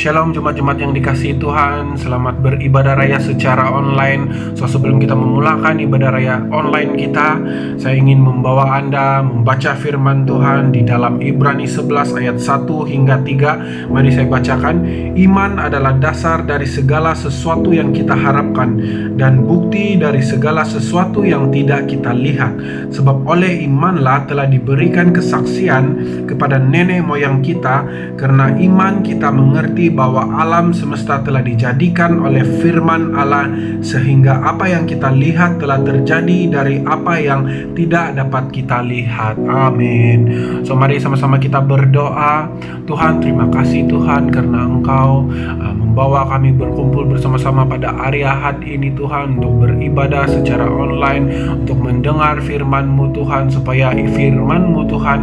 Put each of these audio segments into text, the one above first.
Shalom jemaat-jemaat yang dikasihi Tuhan, selamat beribadah raya secara online. So sebelum kita memulakan ibadah raya online kita, saya ingin membawa Anda membaca firman Tuhan di dalam Ibrani 11 ayat 1 hingga 3. Mari saya bacakan. Iman adalah dasar dari segala sesuatu yang kita harapkan dan bukti dari segala sesuatu yang tidak kita lihat. Sebab oleh imanlah telah diberikan kesaksian kepada nenek moyang kita, karena iman kita mengerti bahwa alam semesta telah dijadikan oleh firman Allah, sehingga apa yang kita lihat telah terjadi dari apa yang tidak dapat kita lihat. Amin. So mari sama-sama kita berdoa. Tuhan, terima kasih Tuhan karena Engkau membawa kami berkumpul bersama-sama pada hari Ahad ini Tuhan, untuk beribadah secara online, untuk mendengar firman-Mu Tuhan, supaya firman-Mu Tuhan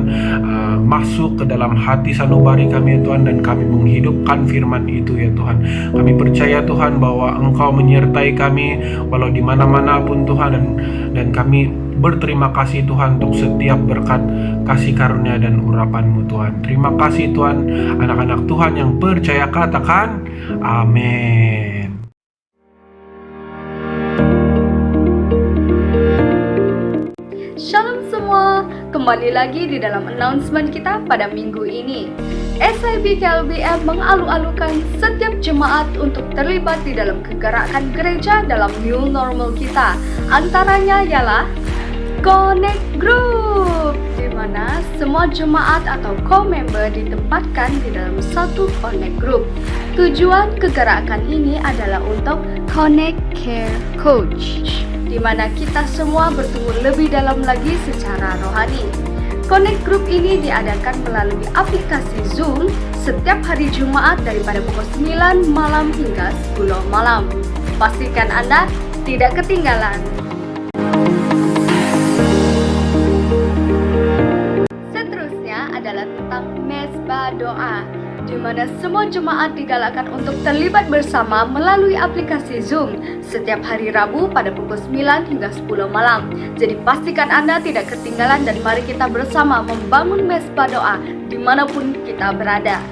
masuk ke dalam hati sanubari kami ya Tuhan, dan kami menghidupkan firman itu ya Tuhan. Kami percaya Tuhan bahwa Engkau menyertai kami walau di mana-mana pun Tuhan, dan kami berterima kasih Tuhan untuk setiap berkat kasih karunia dan urapan-Mu Tuhan. Terima kasih Tuhan. Anak-anak Tuhan yang percaya katakan amin. Shalom semua, kembali lagi di dalam announcement kita pada minggu ini. SIB KLBM mengalu-alukan setiap jemaat untuk terlibat di dalam kegerakan gereja dalam new normal kita. Antaranya ialah Connect Group, di mana semua jemaat atau co-member ditempatkan di dalam satu Connect Group. Tujuan kegerakan ini adalah untuk Connect Care Coach, di mana kita semua bertumbuh lebih dalam lagi secara rohani. Connect Group ini diadakan melalui aplikasi Zoom setiap hari Jumat daripada pukul 9 malam hingga 10 malam. Pastikan Anda tidak ketinggalan. Seterusnya adalah tentang Mezbah Doa, di mana semua jemaat digalakkan untuk terlibat bersama melalui aplikasi Zoom setiap hari Rabu pada pukul 9 hingga 10 malam. Jadi pastikan Anda tidak ketinggalan, dan mari kita bersama membangun Mezbah Doa dimanapun kita berada.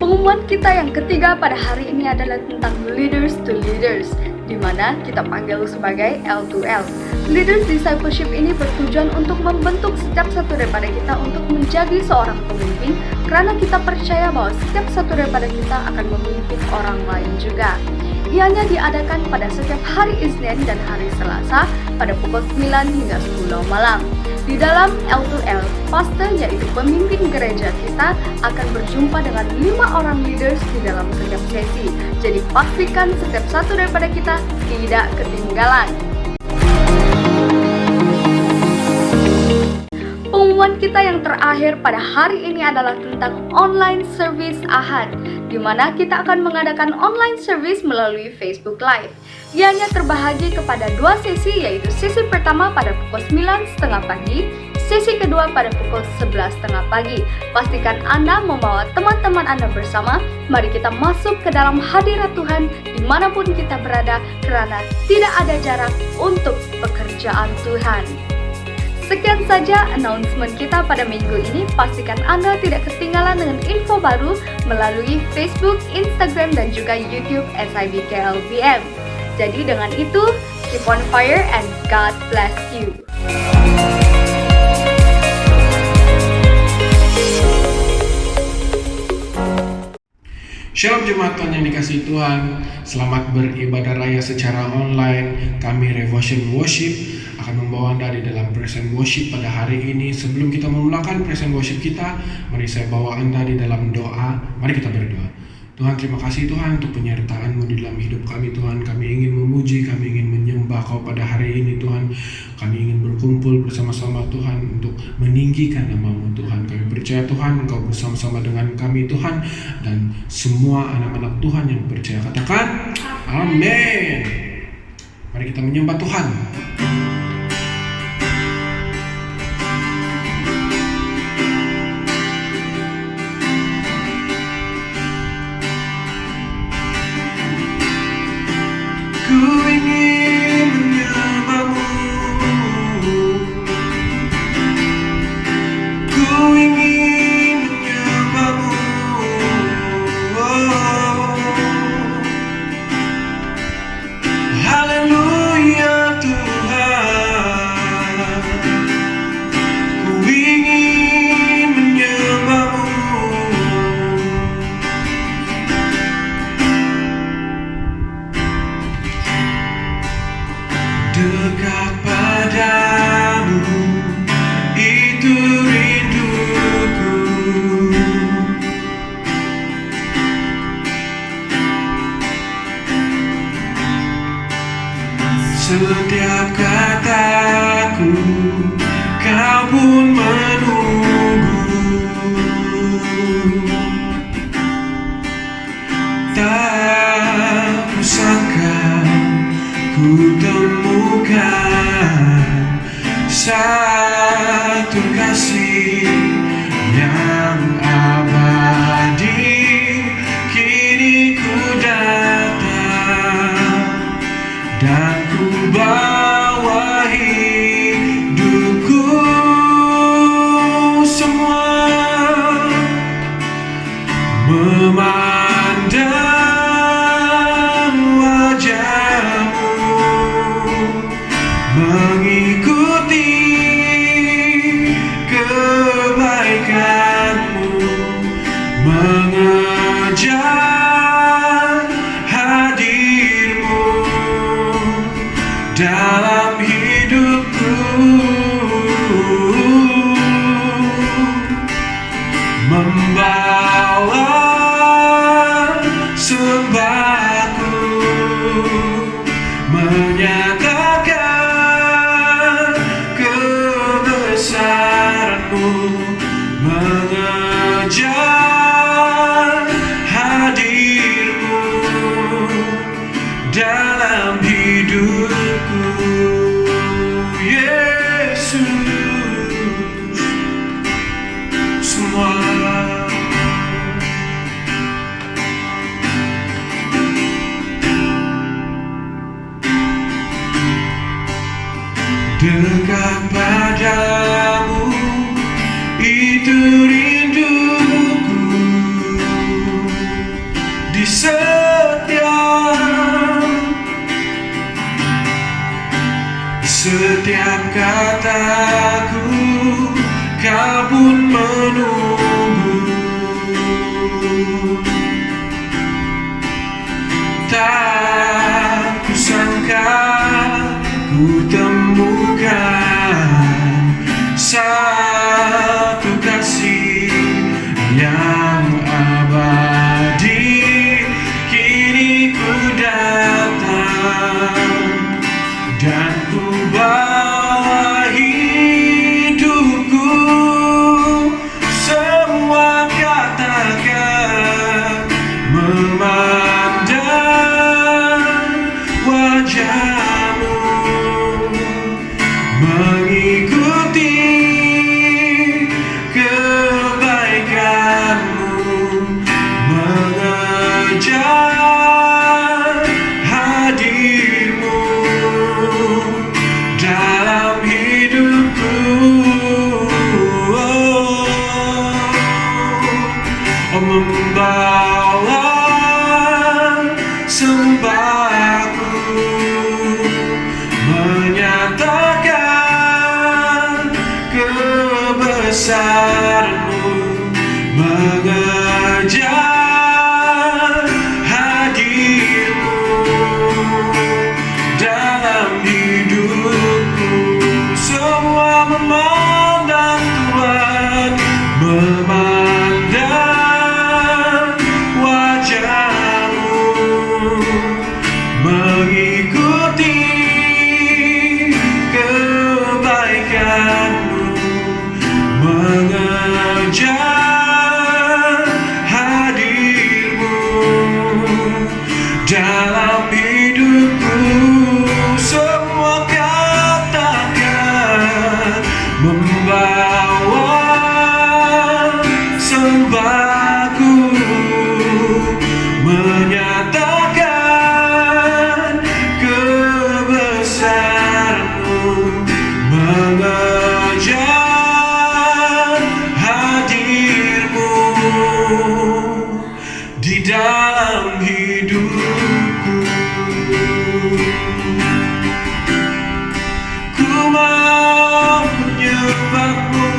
Pengumuman kita yang ketiga pada hari ini adalah tentang Leaders to Leaders, di mana kita panggil sebagai L2L. Leaders Discipleship ini bertujuan untuk membentuk setiap satu daripada kita untuk menjadi seorang pemimpin, karena kita percaya bahwa setiap satu daripada kita akan memimpin orang lain juga. Ianya diadakan pada setiap hari Isnin dan hari Selasa pada pukul 9 hingga 10 malam. Di dalam L2L, pastor yaitu pemimpin gereja kita akan berjumpa dengan 5 orang leaders di dalam setiap sesi. Jadi pastikan setiap satu daripada kita tidak ketinggalan. Pengumuman kita yang terakhir pada hari ini adalah tentang online service Ahad, di mana kita akan mengadakan online service melalui Facebook Live. Ianya terbahagi kepada 2 sesi, yaitu sesi pertama pada pukul 9.30 pagi, sesi kedua pada pukul 11.30 pagi. Pastikan Anda membawa teman-teman Anda bersama. Mari kita masuk ke dalam hadirat Tuhan dimanapun kita berada, karena tidak ada jarak untuk pekerjaan Tuhan. Sekian saja announcement kita pada minggu ini. Pastikan Anda tidak ketinggalan dengan info baru melalui Facebook, Instagram, dan juga YouTube SIB KLBM. Jadi dengan itu, keep on fire and God bless you. Shalom jemaat Tuhan yang dikasihi Tuhan, selamat beribadah raya secara online. Kami Revolution Worship akan membawa Anda di dalam present worship pada hari ini. Sebelum kita memulakan present worship kita, mari saya bawa Anda di dalam doa. Mari kita berdoa. Tuhan, terima kasih Tuhan untuk penyertaan-Mu di dalam hidup kami Tuhan. Kami ingin memuji, kami ingin menyembah Kau pada hari ini Tuhan. Kami ingin berkumpul bersama-sama Tuhan untuk meninggikan nama-Mu Tuhan. Kami percaya Tuhan Engkau bersama-sama dengan kami Tuhan, dan semua anak-anak Tuhan yang percaya katakan amin. Mari kita menyembah Tuhan. Ku ingin menyembah-Mu, ku ingin Setiap kataku kau pun menunggu. Tak kusangka ku temukan satu kasih yang abadi. Kini ku datang dan ku bawa hidupku semua, memandang wajahmu, mengikuti kebaikanmu, mengejar hadirmu dalam hidupku, membawa sembahku, menyatakan kebesaranmu, mengejar hadirmu dalam hidupku, Yesus. Semua dekat padamu, itu rinduku. Di setiap kataku kau pun menunggu. Tak kusangka ku temukan satu kasih yang abadi. Kini ku datang dan ku bawa hidupku semua, katakan memandang wajahmu, mengikuti kebaikanmu, mengejar hadirmu dalam hidupku, membawa sembahku, menyatakan kebesaranmu, mengejar hadirmu dalam hidupku. Semua memandang Tuhan, memandang wajahmu, mengikuti kebaikanmu, mengejar hadirmu dalam hidupku. Semua katakan membawa sembahku, menyatakan kebesaranmu, mengejar hadirmu di dalam hidupku. Ku mau menyembahmu,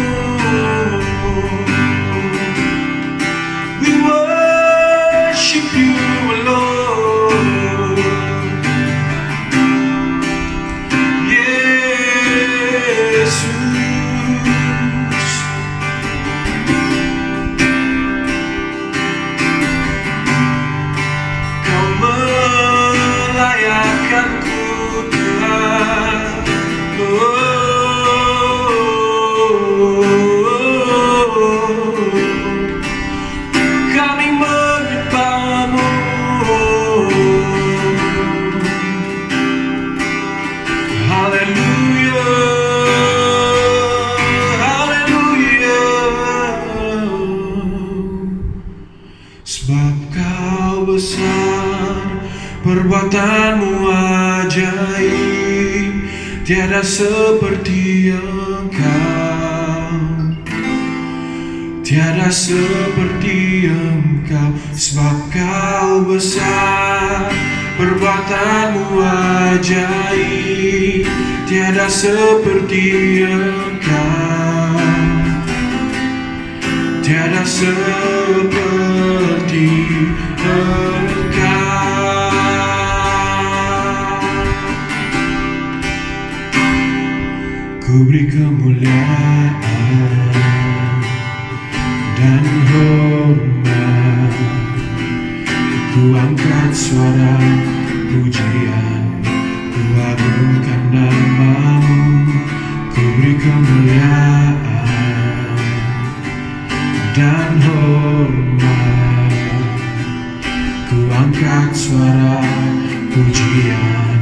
we worship you alone, Yesus. Kau melayakkanku Tuhan, besar, perbuatanmu ajaib, tiada seperti Engkau, tiada seperti Engkau. Sebab Kau besar, perbuatanmu ajaib, tiada seperti Engkau, tiada seperti Engkau. Ku beri kemuliaan dan hormat, ku angkat suara pujian, ku agungkan nama-Mu. Ku beri kemuliaan dan hormat, ku angkat suara pujian,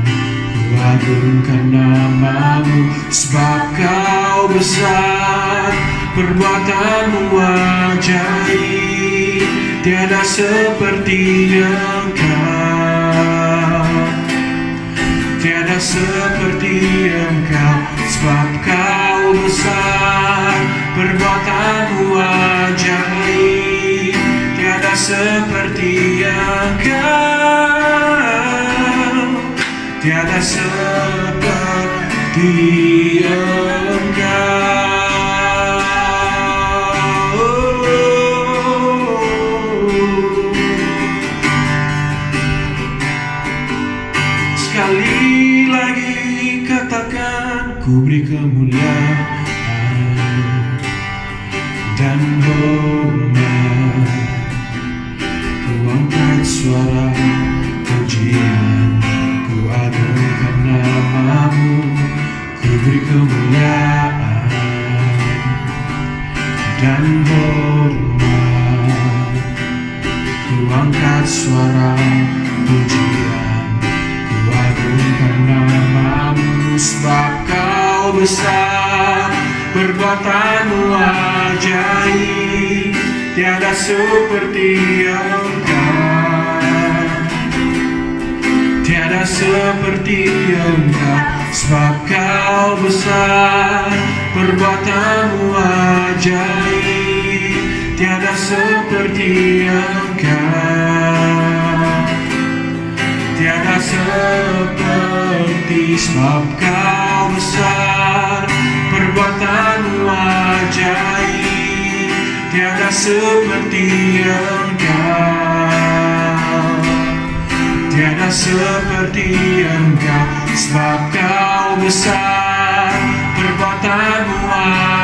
ku agungkan nama-Mu. Sebab Kau besar, perbuatanmu ajaib, tiada seperti Engkau, tiada seperti Engkau. Sebab Kau besar, perbuatanmu ajaib, tiada seperti Engkau, tiada seperti Engkau. Sekali lagi katakan, ku beri kemuliaan dan hormat, ku angkat suara pujian, ku agungkan nama-Mu. Ku beri kemuliaan dan hormat, ku angkat suara pujian, ku agungkan nama-Mu. Sebab Kau besar, perbuatanmu ajaib, tiada seperti Engkau, tiada seperti Engkau. Sebab Kau besar, perbuatanmu ajaib, tiada seperti Engkau, tiada seperti. Sebab Kau besar, perbuatanmu ajaib, tiada seperti Engkau, tiada seperti Engkau. Sebab Kau besar, perbuatanmu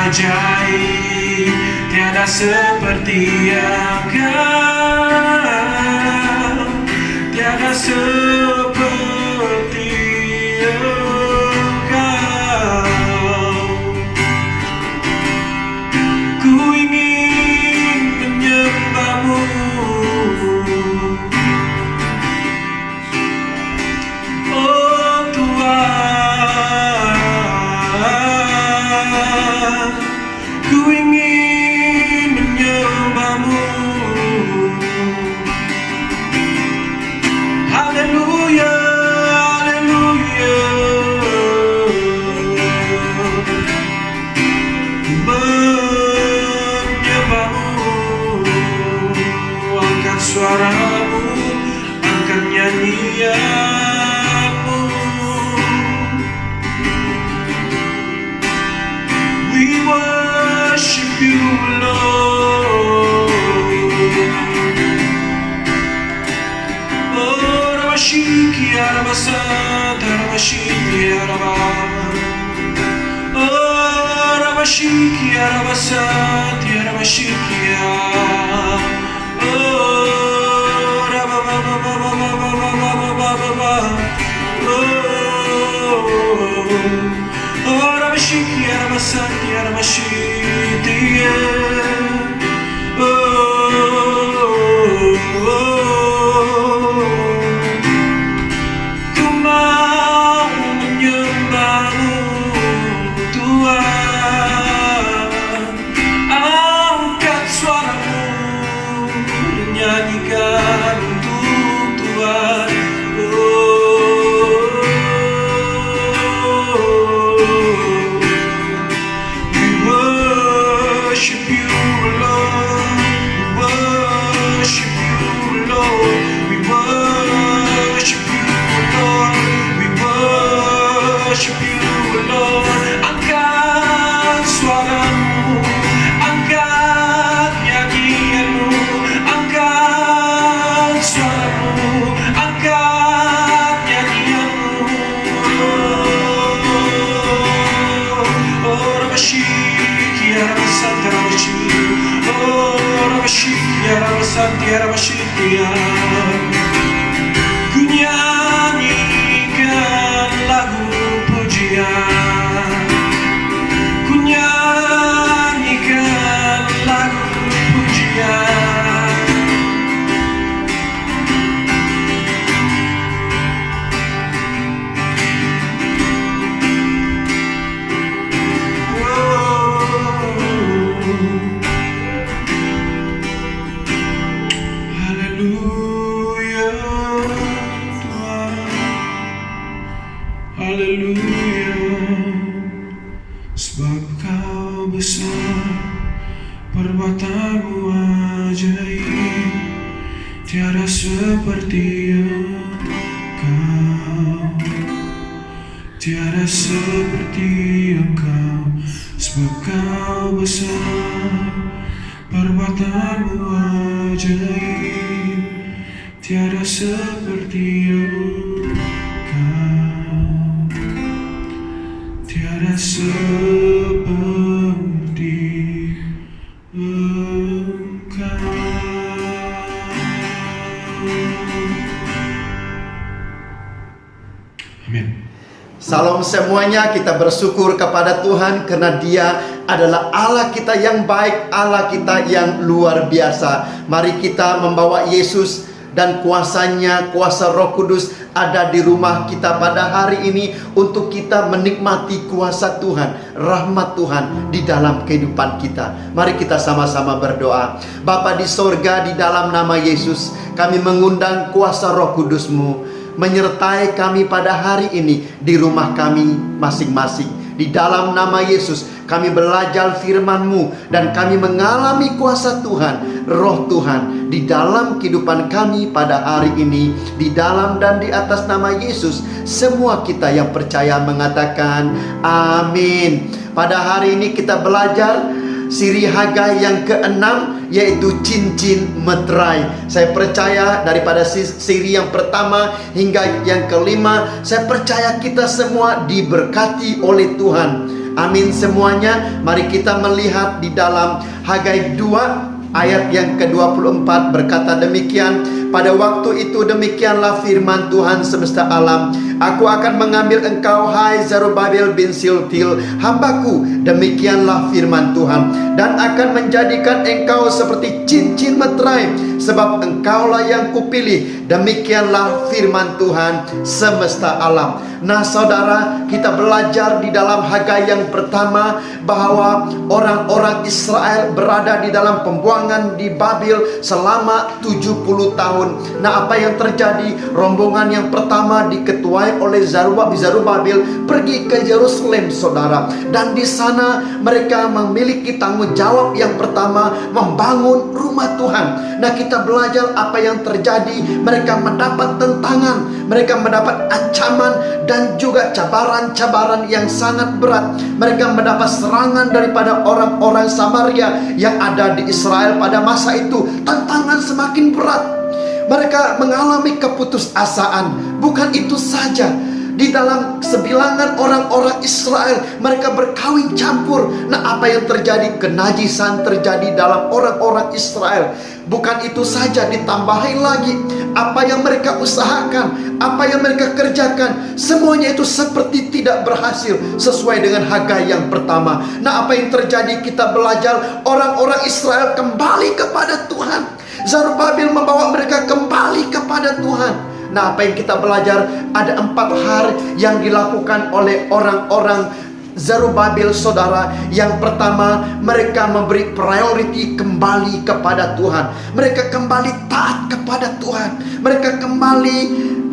ajaib, tiada seperti Engkau, tiada seperti Engkau. Ku ingin menyembah-Mu, oh Tuhan. Ku ingin menyembah-Mu. Haleluya, haleluya. Menyembah-Mu, angkat suaramu, angkat nyanyianmu. We worship You, Lord. Oh, Ramashiki Arabasanta, Ramashiki Arabah. Oh, Ramashiki Arabasanta, Ramashiki Arabah. Oh, Rabababababababababababa. Oh, Ramashiki Arabasanta, Ramashiki. Ku mau menyembah-Mu, Tuhan. Angkat suaramu dan nyanyi Ku nyanyikan lagu pujian, ku nyanyikan lagu pujian. Haleluya Tuhan, haleluya. Sebab Kau besar, perbuatan-Mu ajaib, tiada seperti Engkau, tiada seperti Engkau. Sebab Kau besar, perbuatan-Mu ajaib, tiada seperti Engkau, tiada seperti Engkau. Amin. Salam semuanya, kita bersyukur kepada Tuhan karena Dia adalah Allah kita yang baik, Allah kita yang luar biasa. Mari kita membawa Yesus dan kuasanya, kuasa Roh Kudus ada di rumah kita pada hari ini untuk kita menikmati kuasa Tuhan, rahmat Tuhan di dalam kehidupan kita. Mari kita sama-sama berdoa. Bapa di sorga, di dalam nama Yesus, kami mengundang kuasa Roh Kudus-Mu menyertai kami pada hari ini di rumah kami masing-masing. Di dalam nama Yesus kami belajar firman-Mu dan kami mengalami kuasa Tuhan, roh Tuhan di dalam kehidupan kami pada hari ini. Di dalam dan di atas nama Yesus, semua kita yang percaya mengatakan amin. Pada hari ini kita belajar siri Hagai yang ke-6, yaitu cincin meterai. Saya percaya daripada siri yang pertama hingga yang kelima, saya percaya kita semua diberkati oleh Tuhan. Amin semuanya. Mari kita melihat di dalam Hagai 2 ayat yang ke-24 berkata demikian. Pada waktu itu demikianlah firman Tuhan semesta alam. Aku akan mengambil engkau, hai Zerubabel bin Siltil, hambaku. Demikianlah firman Tuhan. Dan akan menjadikan engkau seperti cincin meterai, sebab engkaulah yang kupilih. Demikianlah firman Tuhan semesta alam. Nah saudara, kita belajar di dalam Hagai yang pertama bahwa orang-orang Israel berada di dalam pembuangan di Babel selama 70 tahun. Nah apa yang terjadi? Rombongan yang pertama diketuai oleh Zerubabel pergi ke Yerusalem saudara. Dan di sana mereka memiliki tanggung jawab yang pertama, membangun rumah Tuhan. Nah kita belajar apa yang terjadi. Mereka mendapat tentangan, mereka mendapat ancaman dan juga cabaran-cabaran yang sangat berat. Mereka mendapat serangan daripada orang-orang Samaria yang ada di Israel pada masa itu. Tantangan semakin berat. Mereka mengalami keputusasaan. Bukan itu saja, di dalam sebilangan orang-orang Israel mereka berkawin campur. Nah apa yang terjadi? Kenajisan terjadi dalam orang-orang Israel. Bukan itu saja, ditambahin lagi apa yang mereka usahakan, apa yang mereka kerjakan, semuanya itu seperti tidak berhasil sesuai dengan Hagai yang pertama. Nah apa yang terjadi? Kita belajar orang-orang Israel kembali kepada Tuhan. Zerubabel membawa mereka kembali kepada Tuhan. Nah apa yang kita belajar? Ada 4 hal yang dilakukan oleh orang-orang Zerubabel saudara. Yang pertama, mereka memberi priority kembali kepada Tuhan. Mereka kembali taat kepada Tuhan. Mereka kembali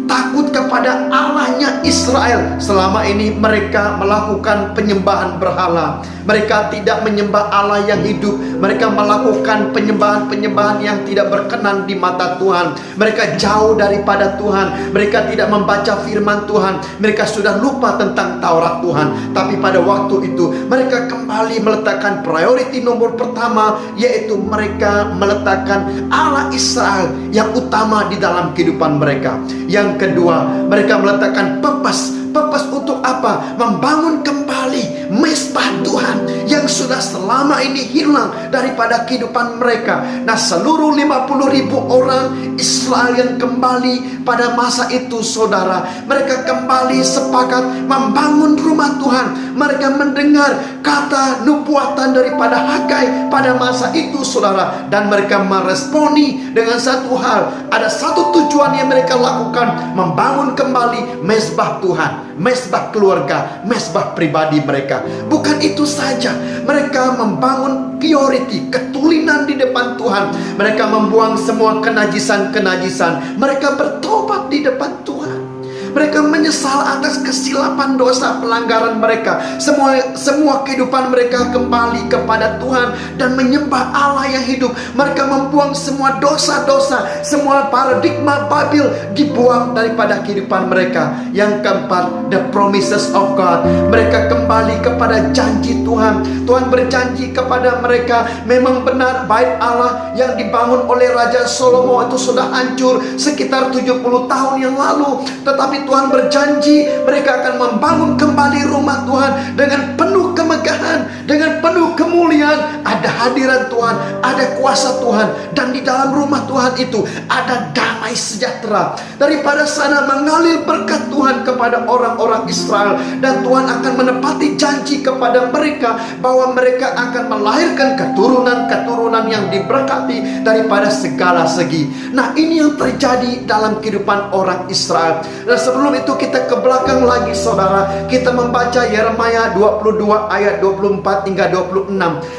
takut kepada Allahnya Israel. Selama ini mereka melakukan penyembahan berhala. Mereka tidak menyembah Allah yang hidup. Mereka melakukan penyembahan-penyembahan yang tidak berkenan di mata Tuhan. Mereka jauh daripada Tuhan. Mereka tidak membaca firman Tuhan. Mereka sudah lupa tentang Taurat Tuhan. Tapi pada waktu itu mereka kembali meletakkan priority nomor pertama, yaitu mereka meletakkan Allah Israel yang utama di dalam kehidupan mereka. Yang kedua, mereka meletakkan purpose Purpose untuk apa? Membangun kembali mezbah Tuhan yang sudah selama ini hilang daripada kehidupan mereka. Nah, seluruh 50.000 orang Israel yang kembali pada masa itu, saudara, mereka kembali sepakat membangun rumah Tuhan. Mereka mendengar kata nubuatan daripada Hagai pada masa itu, saudara, dan mereka meresponi dengan satu hal. Ada satu tujuan yang mereka lakukan, membangun kembali mezbah Tuhan, mezbah keluarga, mezbah pribadi mereka. Bukan itu saja, mereka membangun purity, ketulinan di depan Tuhan. Mereka membuang semua kenajisan-kenajisan. Mereka bertobat di depan Tuhan. Mereka menyesal atas kesilapan, dosa, pelanggaran mereka. Semua kehidupan mereka kembali kepada Tuhan dan menyembah Allah yang hidup. Mereka membuang semua dosa-dosa, semua paradigma Babil dibuang daripada kehidupan mereka. Yang keempat, the promises of God. Mereka kembali kepada janji Tuhan. Tuhan berjanji kepada mereka, memang benar bait Allah yang dibangun oleh Raja Salomo itu sudah hancur sekitar 70 tahun yang lalu. Tetapi Tuhan berjanji mereka akan membangun kembali rumah Tuhan dengan penuh kemegahan, dengan penuh kemuliaan. Ada hadirat Tuhan, ada kuasa Tuhan, dan di dalam rumah Tuhan itu ada damai sejahtera. Daripada sana mengalir berkat Tuhan kepada orang-orang Israel, dan Tuhan akan menepati janji kepada mereka bahwa mereka akan melahirkan keturunan-keturunan yang diberkati daripada segala segi. Nah, ini yang terjadi dalam kehidupan orang Israel. Dan sebelum itu kita ke belakang lagi, saudara, kita membaca Yeremia 22 ayat 24 hingga 26.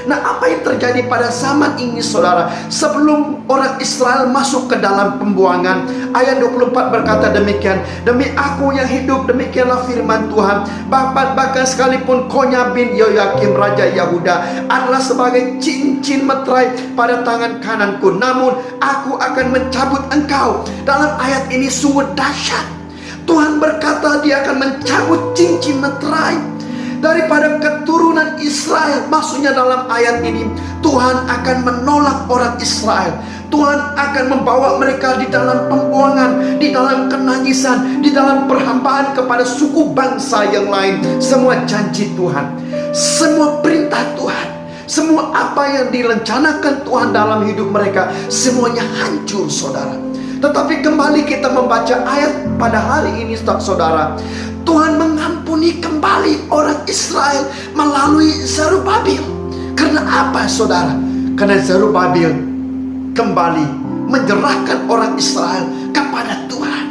Nah, apa yang terjadi pada zaman ini, saudara? Sebelum orang Israel masuk ke dalam pembuangan, ayat 24 berkata demikian, demi aku yang hidup, demikianlah firman Tuhan, bahkan sekalipun Konya bin Yoyakim Raja Yahuda adalah sebagai cincin meterai pada tangan kananku, namun aku akan mencabut engkau. Dalam ayat ini sungguh dahsyat. Tuhan berkata dia akan mencabut cincin meterai daripada keturunan Israel. Maksudnya dalam ayat ini Tuhan akan menolak orang Israel. Tuhan akan membawa mereka di dalam pembuangan, di dalam kenajisan, di dalam perhambaan kepada suku bangsa yang lain. Semua janji Tuhan, semua perintah Tuhan, semua apa yang direncanakan Tuhan dalam hidup mereka, semuanya hancur, saudara. Tetapi kembali kita membaca ayat pada hari ini, saudara, Tuhan mengampuni kembali orang Israel melalui Zerubbabel. Karena apa, saudara? Karena Zerubbabel kembali menyerahkan orang Israel kepada Tuhan.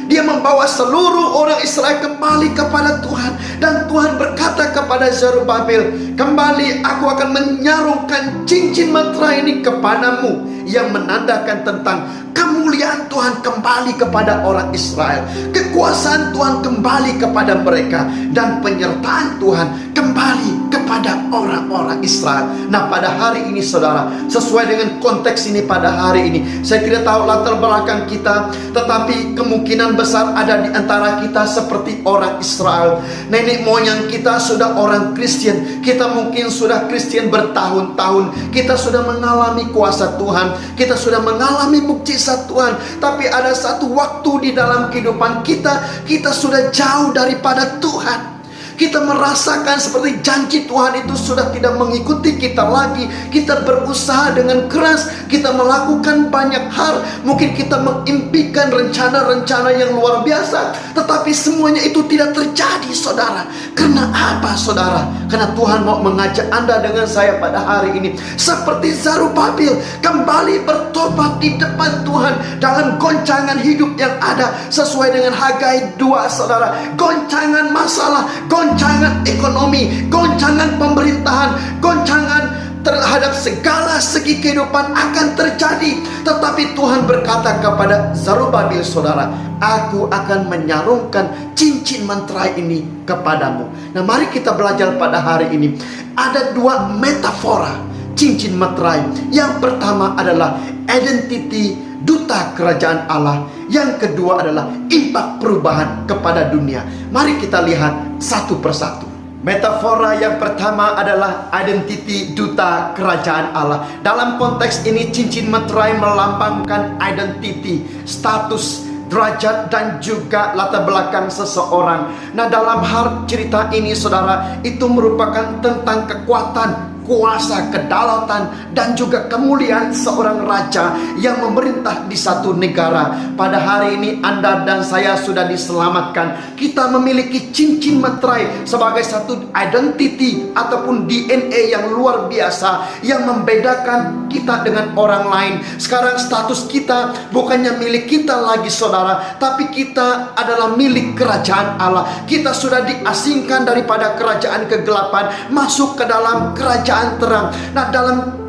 Dia membawa seluruh orang Israel kembali kepada Tuhan. Dan Tuhan berkata kepada Zerubbabel, kembali aku akan menyarungkan cincin meterai ini kepadamu, yang menandakan tentang kemuliaan Tuhan kembali kepada orang Israel, kekuasaan Tuhan kembali kepada mereka, dan penyertaan Tuhan kembali kepada orang-orang Israel. Nah, pada hari ini, saudara, sesuai dengan konteks ini pada hari ini, saya tidak tahu latar belakang kita, tetapi kemungkinan besar ada di antara kita seperti orang Israel. Nenek moyang kita sudah orang Kristen, kita mungkin sudah Kristen bertahun-tahun, kita sudah mengalami kuasa Tuhan, kita sudah mengalami mukjizat Tuhan. Tapi ada satu waktu di dalam kehidupan kita, kita sudah jauh daripada Tuhan. Kita merasakan seperti janji Tuhan itu sudah tidak mengikuti kita lagi. Kita berusaha dengan keras, kita melakukan banyak hal. Mungkin kita mengimpikan rencana-rencana yang luar biasa, tetapi semuanya itu tidak terjadi, saudara. Karena apa, saudara? Karena Tuhan mau mengajak Anda dengan saya pada hari ini, seperti Zerubbabel, kembali bertobat di depan Tuhan dalam goncangan hidup yang ada. Sesuai dengan Hagai 2, saudara, goncangan masalah, goncangan ekonomi, goncangan pemerintahan, goncangan terhadap segala segi kehidupan akan terjadi. Tetapi Tuhan berkata kepada Zerubbabel, saudara, aku akan menyarungkan cincin meterai ini kepadamu. Nah, mari kita belajar pada hari ini. Ada dua metafora cincin meterai. Yang pertama adalah identity, duta kerajaan Allah. Yang kedua adalah impak perubahan kepada dunia. Mari kita lihat satu persatu. Metafora yang pertama adalah identity, duta kerajaan Allah. Dalam konteks ini cincin meterai melambangkan identity, status derajat dan juga latar belakang seseorang. Nah, dalam hal cerita ini saudara, itu merupakan tentang kekuatan, kuasa, kedaulatan, dan juga kemuliaan seorang raja yang memerintah di satu negara. Pada hari ini Anda dan saya sudah diselamatkan. Kita memiliki cincin meterai sebagai satu identity ataupun DNA yang luar biasa yang membedakan kita dengan orang lain. Sekarang status kita bukannya milik kita lagi saudara, tapi kita adalah milik kerajaan Allah. Kita sudah diasingkan daripada kerajaan kegelapan masuk ke dalam kerajaan terang. Nah,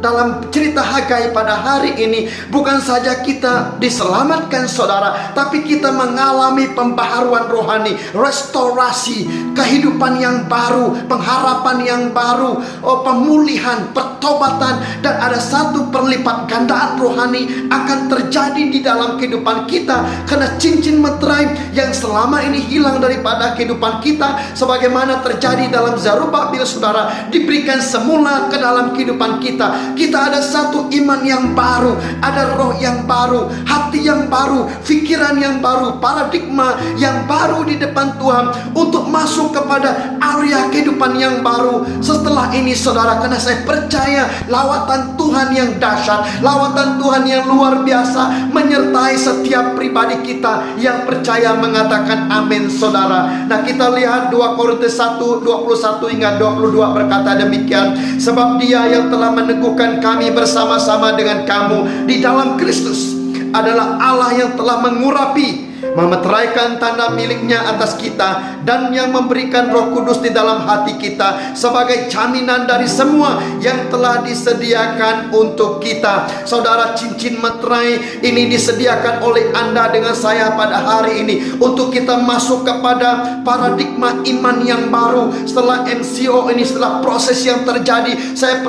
dalam cerita Hagai pada hari ini, bukan saja kita diselamatkan saudara, tapi kita mengalami pembaharuan rohani, restorasi, kehidupan yang baru, pengharapan yang baru, pemulihan, pertobatan, dan ada satu perlipat gandaan rohani akan terjadi di dalam kehidupan kita, karena cincin meterai yang selama ini hilang daripada kehidupan kita, sebagaimana terjadi dalam Zerubbabel saudara, diberikan semula ke dalam kehidupan kita. Kita ada satu iman yang baru, ada roh yang baru, hati yang baru, pikiran yang baru, paradigma yang baru di depan Tuhan untuk masuk kepada area kehidupan yang baru setelah ini saudara. Karena saya percaya lawatan Tuhan yang dahsyat, lawatan Tuhan yang luar biasa menyertai setiap pribadi kita yang percaya mengatakan amin saudara. Nah, kita lihat 2 Korintus 1:21 hingga 22 berkata demikian, sebab Dia yang telah meneguhkan kami bersama-sama dengan kamu di dalam Kristus adalah Allah yang telah mengurapi, memeteraikan tanda miliknya atas kita, dan yang memberikan Roh Kudus di dalam hati kita sebagai jaminan dari semua yang telah disediakan untuk kita. Saudara, cincin meterai ini disediakan oleh Anda dengan saya pada hari ini untuk kita masuk kepada paradigma iman yang baru. Setelah MCO ini, setelah proses yang terjadi, saya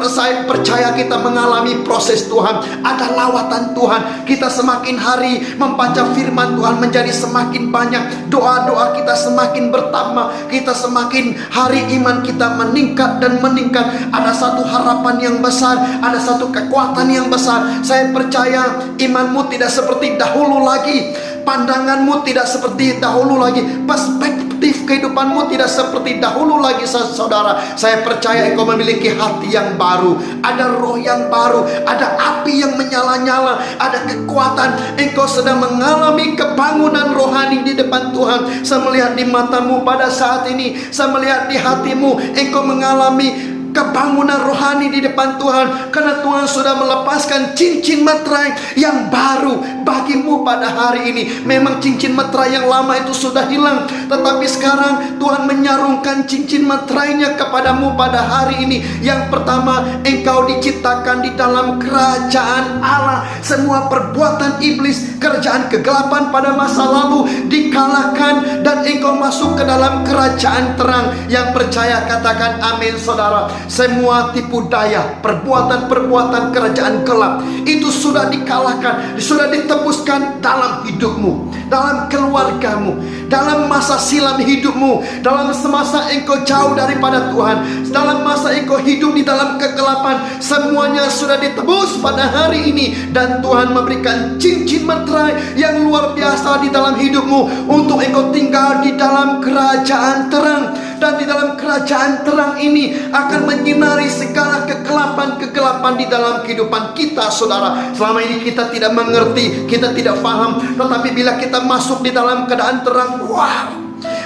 percaya kita mengalami proses Tuhan. Ada lawatan Tuhan. Kita semakin hari membaca firman Tuhan menjadi semakin banyak, doa-doa kita semakin bertambah, kita semakin hari iman kita meningkat dan meningkat. Ada satu harapan yang besar, ada satu kekuatan yang besar. Saya percaya imanmu tidak seperti dahulu lagi, pandanganmu tidak seperti dahulu lagi, perspektif kehidupanmu tidak seperti dahulu lagi saudara. Saya percaya engkau memiliki hati yang baru, ada roh yang baru, ada api yang menyala-nyala, ada kekuatan. Engkau sedang mengalami kebangunan rohani di depan Tuhan. Saya melihat di matamu pada saat ini, saya melihat di hatimu, engkau mengalami kebangunan rohani di depan Tuhan, karena Tuhan sudah melepaskan cincin meterai yang baru bagimu pada hari ini. Memang cincin meterai yang lama itu sudah hilang, tetapi sekarang Tuhan menyarungkan cincin meterainya kepadamu pada hari ini. Yang pertama, engkau diciptakan di dalam kerajaan Allah. Semua perbuatan iblis, kerajaan kegelapan pada masa lalu dikalahkan, dan engkau masuk ke dalam kerajaan terang. Yang percaya katakan amin saudara. Semua tipu daya, perbuatan-perbuatan kerajaan gelap itu sudah dikalahkan, sudah ditebuskan dalam hidupmu, dalam keluargamu, dalam masa silam hidupmu, dalam semasa engkau jauh daripada Tuhan, dalam masa engkau hidup di dalam kegelapan. Semuanya sudah ditebus pada hari ini, dan Tuhan memberikan cincin meterai yang luar biasa di dalam hidupmu untuk engkau tinggal di dalam kerajaan terang. Dan di dalam kerajaan terang ini akan menyinari segala kegelapan-kegelapan di dalam kehidupan kita saudara. Selama ini kita tidak mengerti, kita tidak paham, tetapi bila kita masuk di dalam keadaan terang, wow,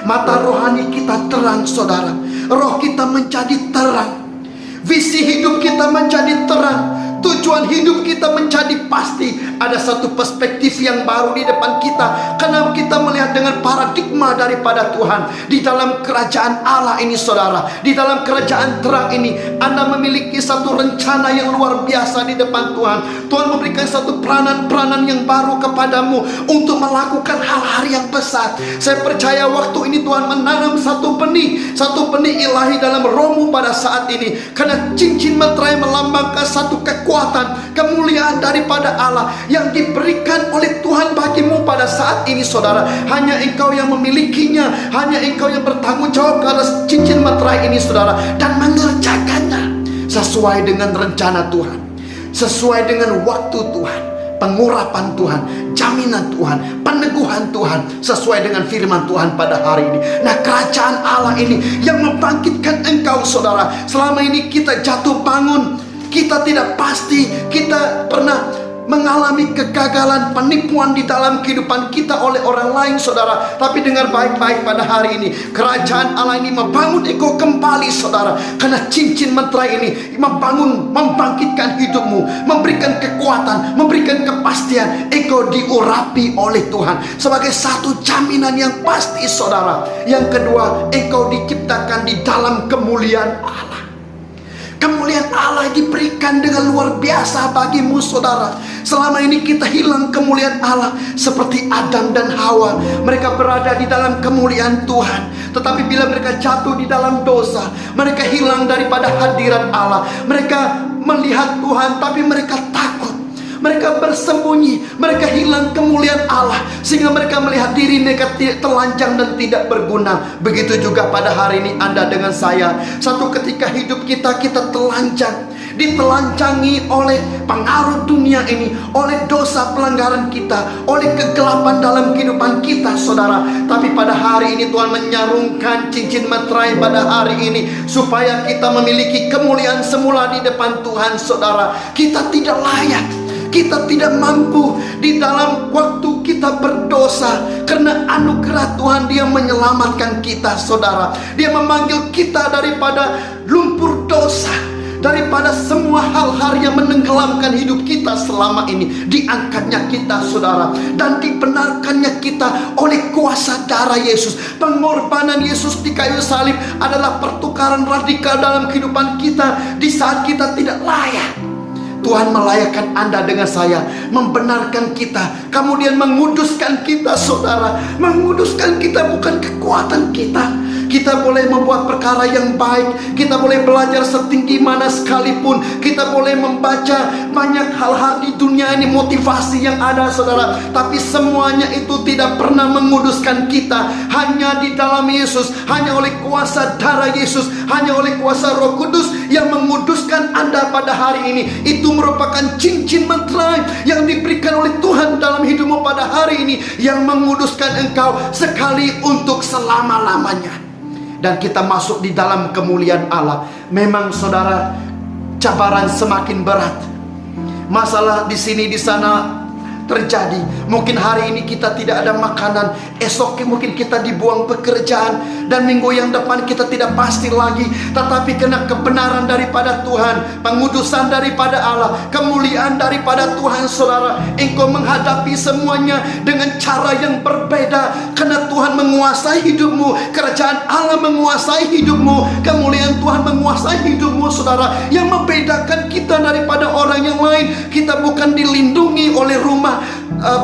mata rohani kita terang saudara. Roh kita menjadi terang, visi hidup kita menjadi terang, tujuan hidup kita menjadi pasti. Ada satu perspektif yang baru di depan kita, karena kita melihat dengan paradigma daripada Tuhan. Di dalam kerajaan Allah ini saudara, di dalam kerajaan terang ini, Anda memiliki satu rencana yang luar biasa di depan Tuhan. Tuhan memberikan satu peranan-peranan yang baru kepadamu untuk melakukan hal-hal yang besar. Saya percaya waktu ini Tuhan menanam satu benih ilahi dalam rohmu pada saat ini, karena cincin meterai melambangkan satu kekuatan, kemuliaan daripada Allah yang diberikan oleh Tuhan bagimu pada saat ini saudara. Hanya engkau yang memilikinya, hanya engkau yang bertanggung jawab atas cincin meterai ini saudara, dan mengerjakannya sesuai dengan rencana Tuhan, sesuai dengan waktu Tuhan, pengurapan Tuhan, jaminan Tuhan, peneguhan Tuhan sesuai dengan firman Tuhan pada hari ini. Nah, kerajaan Allah ini yang membangkitkan engkau, saudara. Selama ini kita jatuh bangun, kita tidak pasti, kita pernah mengalami kegagalan, penipuan di dalam kehidupan kita oleh orang lain, saudara. Tapi dengar baik-baik pada hari ini, kerajaan Allah ini membangun engkau kembali, saudara. Karena cincin meterai ini membangun, membangkitkan hidupmu, memberikan kekuatan, memberikan kepastian. Engkau diurapi oleh Tuhan sebagai satu jaminan yang pasti, saudara. Yang kedua, engkau diciptakan di dalam kemuliaan Allah. Kemuliaan Allah diberikan dengan luar biasa bagimu, saudara. Selama ini kita hilang kemuliaan Allah, seperti Adam dan Hawa. Mereka berada di dalam kemuliaan Tuhan, tetapi bila mereka jatuh di dalam dosa, mereka hilang daripada hadirat Allah. Mereka melihat Tuhan, tapi mereka takut. Mereka bersembunyi, mereka hilang kemuliaan Allah, sehingga mereka melihat diri mereka telanjang dan tidak berguna. Begitu juga pada hari ini Anda dengan saya. Satu ketika hidup kita telanjang, ditelanjangi oleh pengaruh dunia ini, oleh dosa pelanggaran kita, oleh kegelapan dalam kehidupan kita, saudara. Tapi pada hari ini Tuhan menyarungkan cincin meterai pada hari ini, supaya kita memiliki kemuliaan semula di depan Tuhan, saudara. Kita tidak layak, kita tidak mampu di dalam waktu kita berdosa. Karena anugerah Tuhan, Dia menyelamatkan kita, saudara. Dia memanggil kita daripada lumpur dosa, daripada semua hal-hal yang menenggelamkan hidup kita selama ini. Diangkatnya kita, saudara, dan dibenarkannya kita oleh kuasa darah Yesus. Pengorbanan Yesus di kayu salib adalah pertukaran radikal dalam kehidupan kita. Di saat kita tidak layak, Tuhan melayakkan Anda dengan saya, membenarkan kita, kemudian menguduskan kita, saudara. Menguduskan kita bukan kekuatan kita. Kita boleh membuat perkara yang baik, kita boleh belajar setinggi mana sekalipun, kita boleh membaca banyak hal-hal di dunia ini, motivasi yang ada, saudara. Tapi semuanya itu tidak pernah menguduskan kita. Hanya di dalam Yesus, hanya oleh kuasa darah Yesus, hanya oleh kuasa Roh Kudus yang menguduskan Anda pada hari ini. Itu merupakan cincin meterai yang diberikan oleh Tuhan dalam hidupmu pada hari ini, yang menguduskan engkau sekali untuk selama-lamanya. Dan kita masuk di dalam kemuliaan Allah. Memang, saudara, cabaran semakin berat. Masalah di sini di sana terjadi. Mungkin hari ini kita tidak ada makanan, esok mungkin kita dibuang pekerjaan, dan minggu yang depan kita tidak pasti lagi. Tetapi karena kebenaran daripada Tuhan, pengudusan daripada Allah, kemuliaan daripada Tuhan, saudara, engkau menghadapi semuanya dengan cara yang berbeda. Karena Tuhan menguasai hidupmu, kerajaan Allah menguasai hidupmu, kemuliaan Tuhan menguasai hidupmu, saudara. Yang membedakan kita daripada orang yang lain, kita bukan dilindungi oleh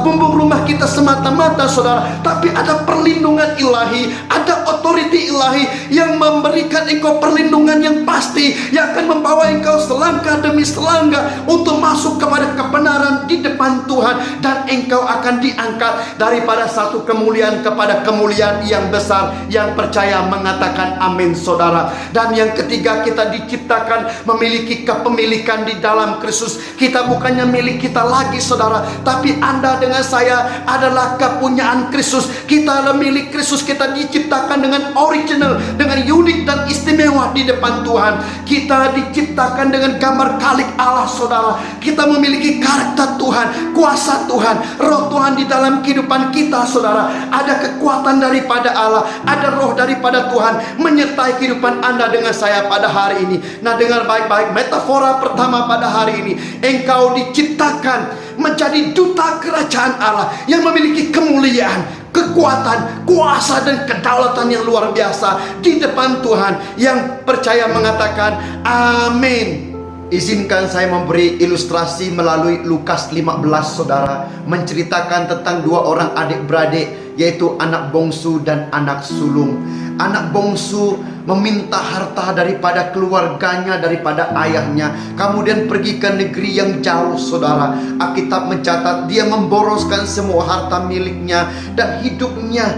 bumbung rumah kita semata-mata, saudara, tapi ada perlindungan ilahi, ada otoriti ilahi yang memberikan engkau perlindungan yang pasti, yang akan membawa engkau selangkah demi selangkah untuk masuk kepada kebenaran di depan Tuhan. Dan engkau akan diangkat daripada satu kemuliaan kepada kemuliaan yang besar. Yang percaya mengatakan amin, saudara. Dan yang ketiga, kita diciptakan memiliki kepemilikan di dalam Kristus. Kita bukannya milik kita lagi, saudara, tapi Anda dengan saya adalah kepunyaan Kristus. Kita adalah milik Kristus. Kita diciptakan dengan original, dengan unik dan istimewa di depan Tuhan. Kita diciptakan dengan gambar kalik Allah, saudara. Kita memiliki karakter Tuhan, kuasa Tuhan, roh Tuhan di dalam kehidupan kita, saudara. Ada kekuatan daripada Allah, ada roh daripada Tuhan menyertai kehidupan Anda dengan saya pada hari ini. Nah, dengar baik-baik metafora pertama pada hari ini. Engkau diciptakan menjadi duta kerajaan Allah yang memiliki kemuliaan, kekuatan, kuasa dan kedaulatan yang luar biasa di depan Tuhan. Yang percaya mengatakan amin. Izinkan saya memberi ilustrasi melalui Lukas 15, saudara, menceritakan tentang dua orang adik-beradik, yaitu anak bongsu dan anak sulung. Anak bongsu meminta harta daripada keluarganya, daripada ayahnya, kemudian pergi ke negeri yang jauh, saudara. Alkitab mencatat dia memboroskan semua harta miliknya, dan hidupnya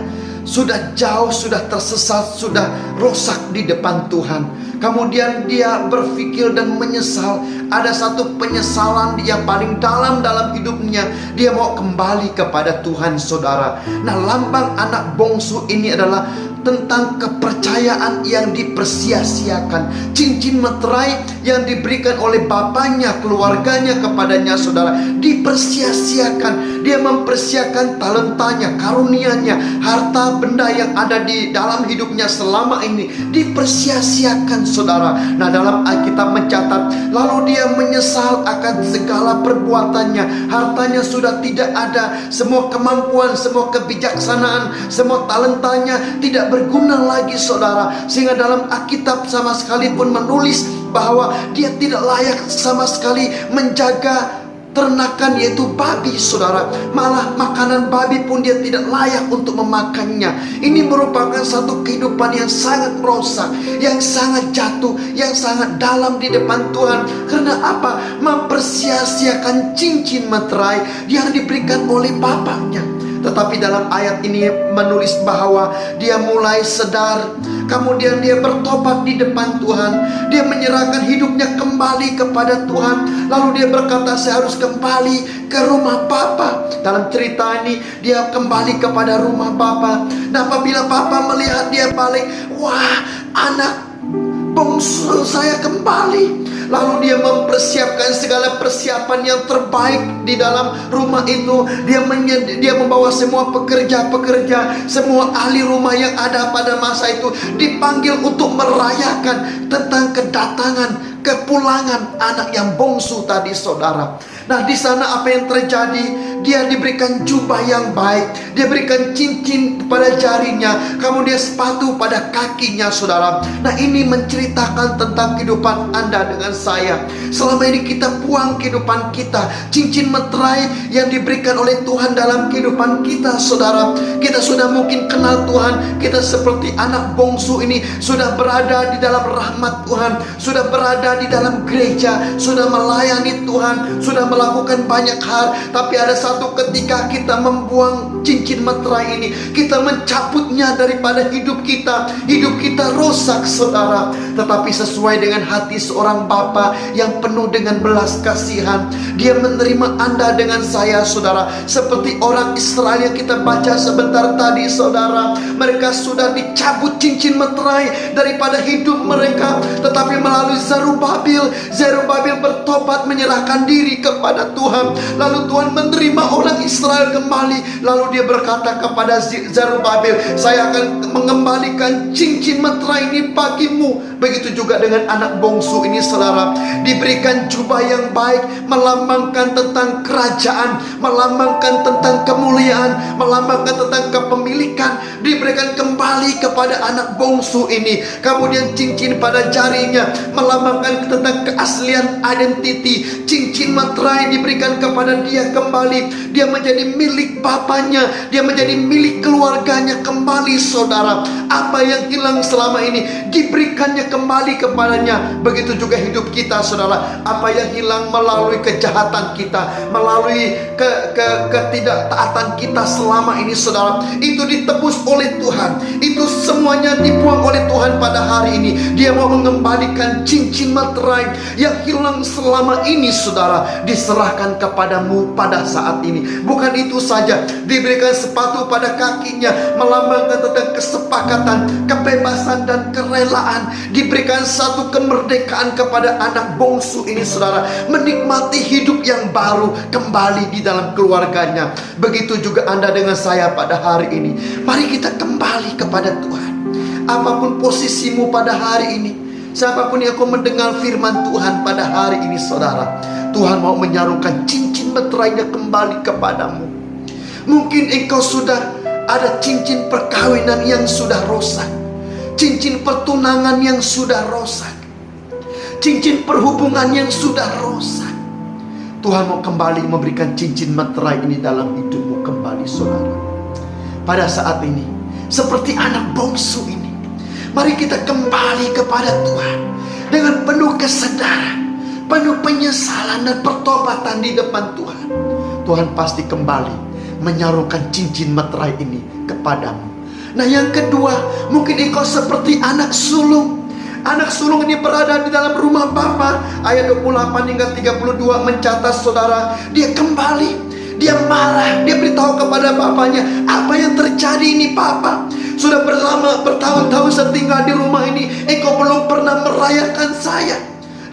sudah jauh, sudah tersesat, sudah rosak di depan Tuhan. Kemudian dia berpikir dan menyesal. Ada satu penyesalan yang paling dalam hidupnya. Dia mau kembali kepada Tuhan, saudara. Nah, lambang anak bungsu ini adalah tentang kepercayaan yang dipersia-siakan. Cincin meterai yang diberikan oleh bapaknya, keluarganya kepadanya, saudara, dipersia-siakan. Dia mempersiapkan talentanya, karunianya, harta benda yang ada di dalam hidupnya selama ini dipersia-siakan, saudara. Nah, dalam Alkitab mencatat, lalu dia menyesal akan segala perbuatannya. Hartanya sudah tidak ada, semua kemampuan, semua kebijaksanaan, semua talentanya tidak berguna lagi, saudara. Sehingga dalam Alkitab sama sekali pun menulis bahwa dia tidak layak sama sekali menjaga ternakan, yaitu babi, saudara. Malah makanan babi pun dia tidak layak untuk memakannya. Ini merupakan satu kehidupan yang sangat rusak, yang sangat jatuh, yang sangat dalam di depan Tuhan. Karena apa? Mempersia-siakan cincin meterai yang diberikan oleh bapaknya. Tetapi dalam ayat ini menulis bahwa dia mulai sadar. Kemudian dia bertobat di depan Tuhan. Dia menyerahkan hidupnya kembali kepada Tuhan. Lalu dia berkata, saya harus kembali ke rumah Bapa. Dalam cerita ini dia kembali kepada rumah Bapa. Nah, apabila Bapa melihat dia balik, wah, anak bungsu saya kembali. Lalu dia mempersiapkan segala persiapan yang terbaik di dalam rumah itu. Dia membawa semua pekerja-pekerja, semua ahli rumah yang ada pada masa itu dipanggil untuk merayakan tentang kedatangan, kepulangan anak yang bungsu tadi, saudara. Nah, di sana apa yang terjadi? Dia diberikan jubah yang baik, dia berikan cincin pada jarinya, kemudian sepatu pada kakinya, saudara. Nah, ini menceritakan tentang kehidupan Anda dengan saya. Selama ini kita buang kehidupan kita, cincin meterai yang diberikan oleh Tuhan dalam kehidupan kita, saudara. Kita sudah mungkin kenal Tuhan, kita seperti anak bungsu ini sudah berada di dalam rahmat Tuhan, sudah berada di dalam gereja, sudah melayani Tuhan, sudah melakukan banyak hal. Tapi ada satu ketika kita membuang cincin meterai ini, kita mencabutnya daripada hidup kita. Hidup kita rusak, saudara. Tetapi sesuai dengan hati seorang bapa yang penuh dengan belas kasihan, dia menerima Anda dengan saya, saudara. Seperti orang Israel yang kita baca sebentar tadi, saudara. Mereka sudah dicabut cincin meterai daripada hidup mereka. Tetapi melalui Zerubabel bertobat, menyerahkan diri kepada Tuhan. Lalu Tuhan menerima orang Israel kembali. Lalu dia berkata kepada Zerubabel, saya akan mengembalikan cincin meterai ini bagimu. Begitu juga dengan anak bungsu ini, saudara. Diberikan jubah yang baik, melambangkan tentang kerajaan, melambangkan tentang kemuliaan, melambangkan tentang kepemilikan. Diberikan kembali kepada anak bungsu ini. Kemudian cincin pada jarinya melambangkan tentang keaslian identity. Cincin meterai diberikan kepada dia kembali. Dia menjadi milik bapaknya, dia menjadi milik keluarganya kembali, saudara. Apa yang hilang selama ini diberikannya kembali kepadanya. Begitu juga hidup kita, saudara. Apa yang hilang melalui kejahatan kita, melalui ketidaktaatan kita selama ini, saudara, itu ditebus oleh Tuhan. Itu semuanya dibuang oleh Tuhan pada hari ini. Dia mau mengembalikan cincin meterai yang hilang selama ini, saudara, diserahkan kepadamu pada saat ini. Bukan itu saja, diberikan sepatu pada kakinya, melambangkan tentang kesepakatan, kebebasan dan kerelaan. Diberikan satu kemerdekaan kepada anak bungsu ini, saudara, menikmati hidup yang baru kembali di dalam keluarganya. Begitu juga Anda dengan saya pada hari ini. Mari kita kembali kepada Tuhan. Apapun posisimu pada hari ini, siapapun yang kau mendengar firman Tuhan pada hari ini, saudara, Tuhan mau menyarungkan cincin meterainya kembali kepadamu. Mungkin engkau sudah ada cincin perkawinan yang sudah rusak, cincin pertunangan yang sudah rusak, cincin perhubungan yang sudah rusak. Tuhan mau kembali memberikan cincin meterai ini dalam hidupmu kembali, saudara. Pada saat ini, seperti anak bungsu ini, mari kita kembali kepada Tuhan dengan penuh kesadaran, penuh penyesalan dan pertobatan di depan Tuhan. Tuhan pasti kembali menyarungkan cincin meterai ini kepadamu. Nah, yang kedua, mungkin engkau seperti anak sulung. Anak sulung ini berada di dalam rumah Bapa. Ayat 28 hingga 32 mencatat saudara, dia kembali, dia marah, dia beritahu kepada bapaknya, apa yang terjadi ini Papa? Sudah bertahun-tahun saya tinggal di rumah ini, engkau belum pernah merayakan saya.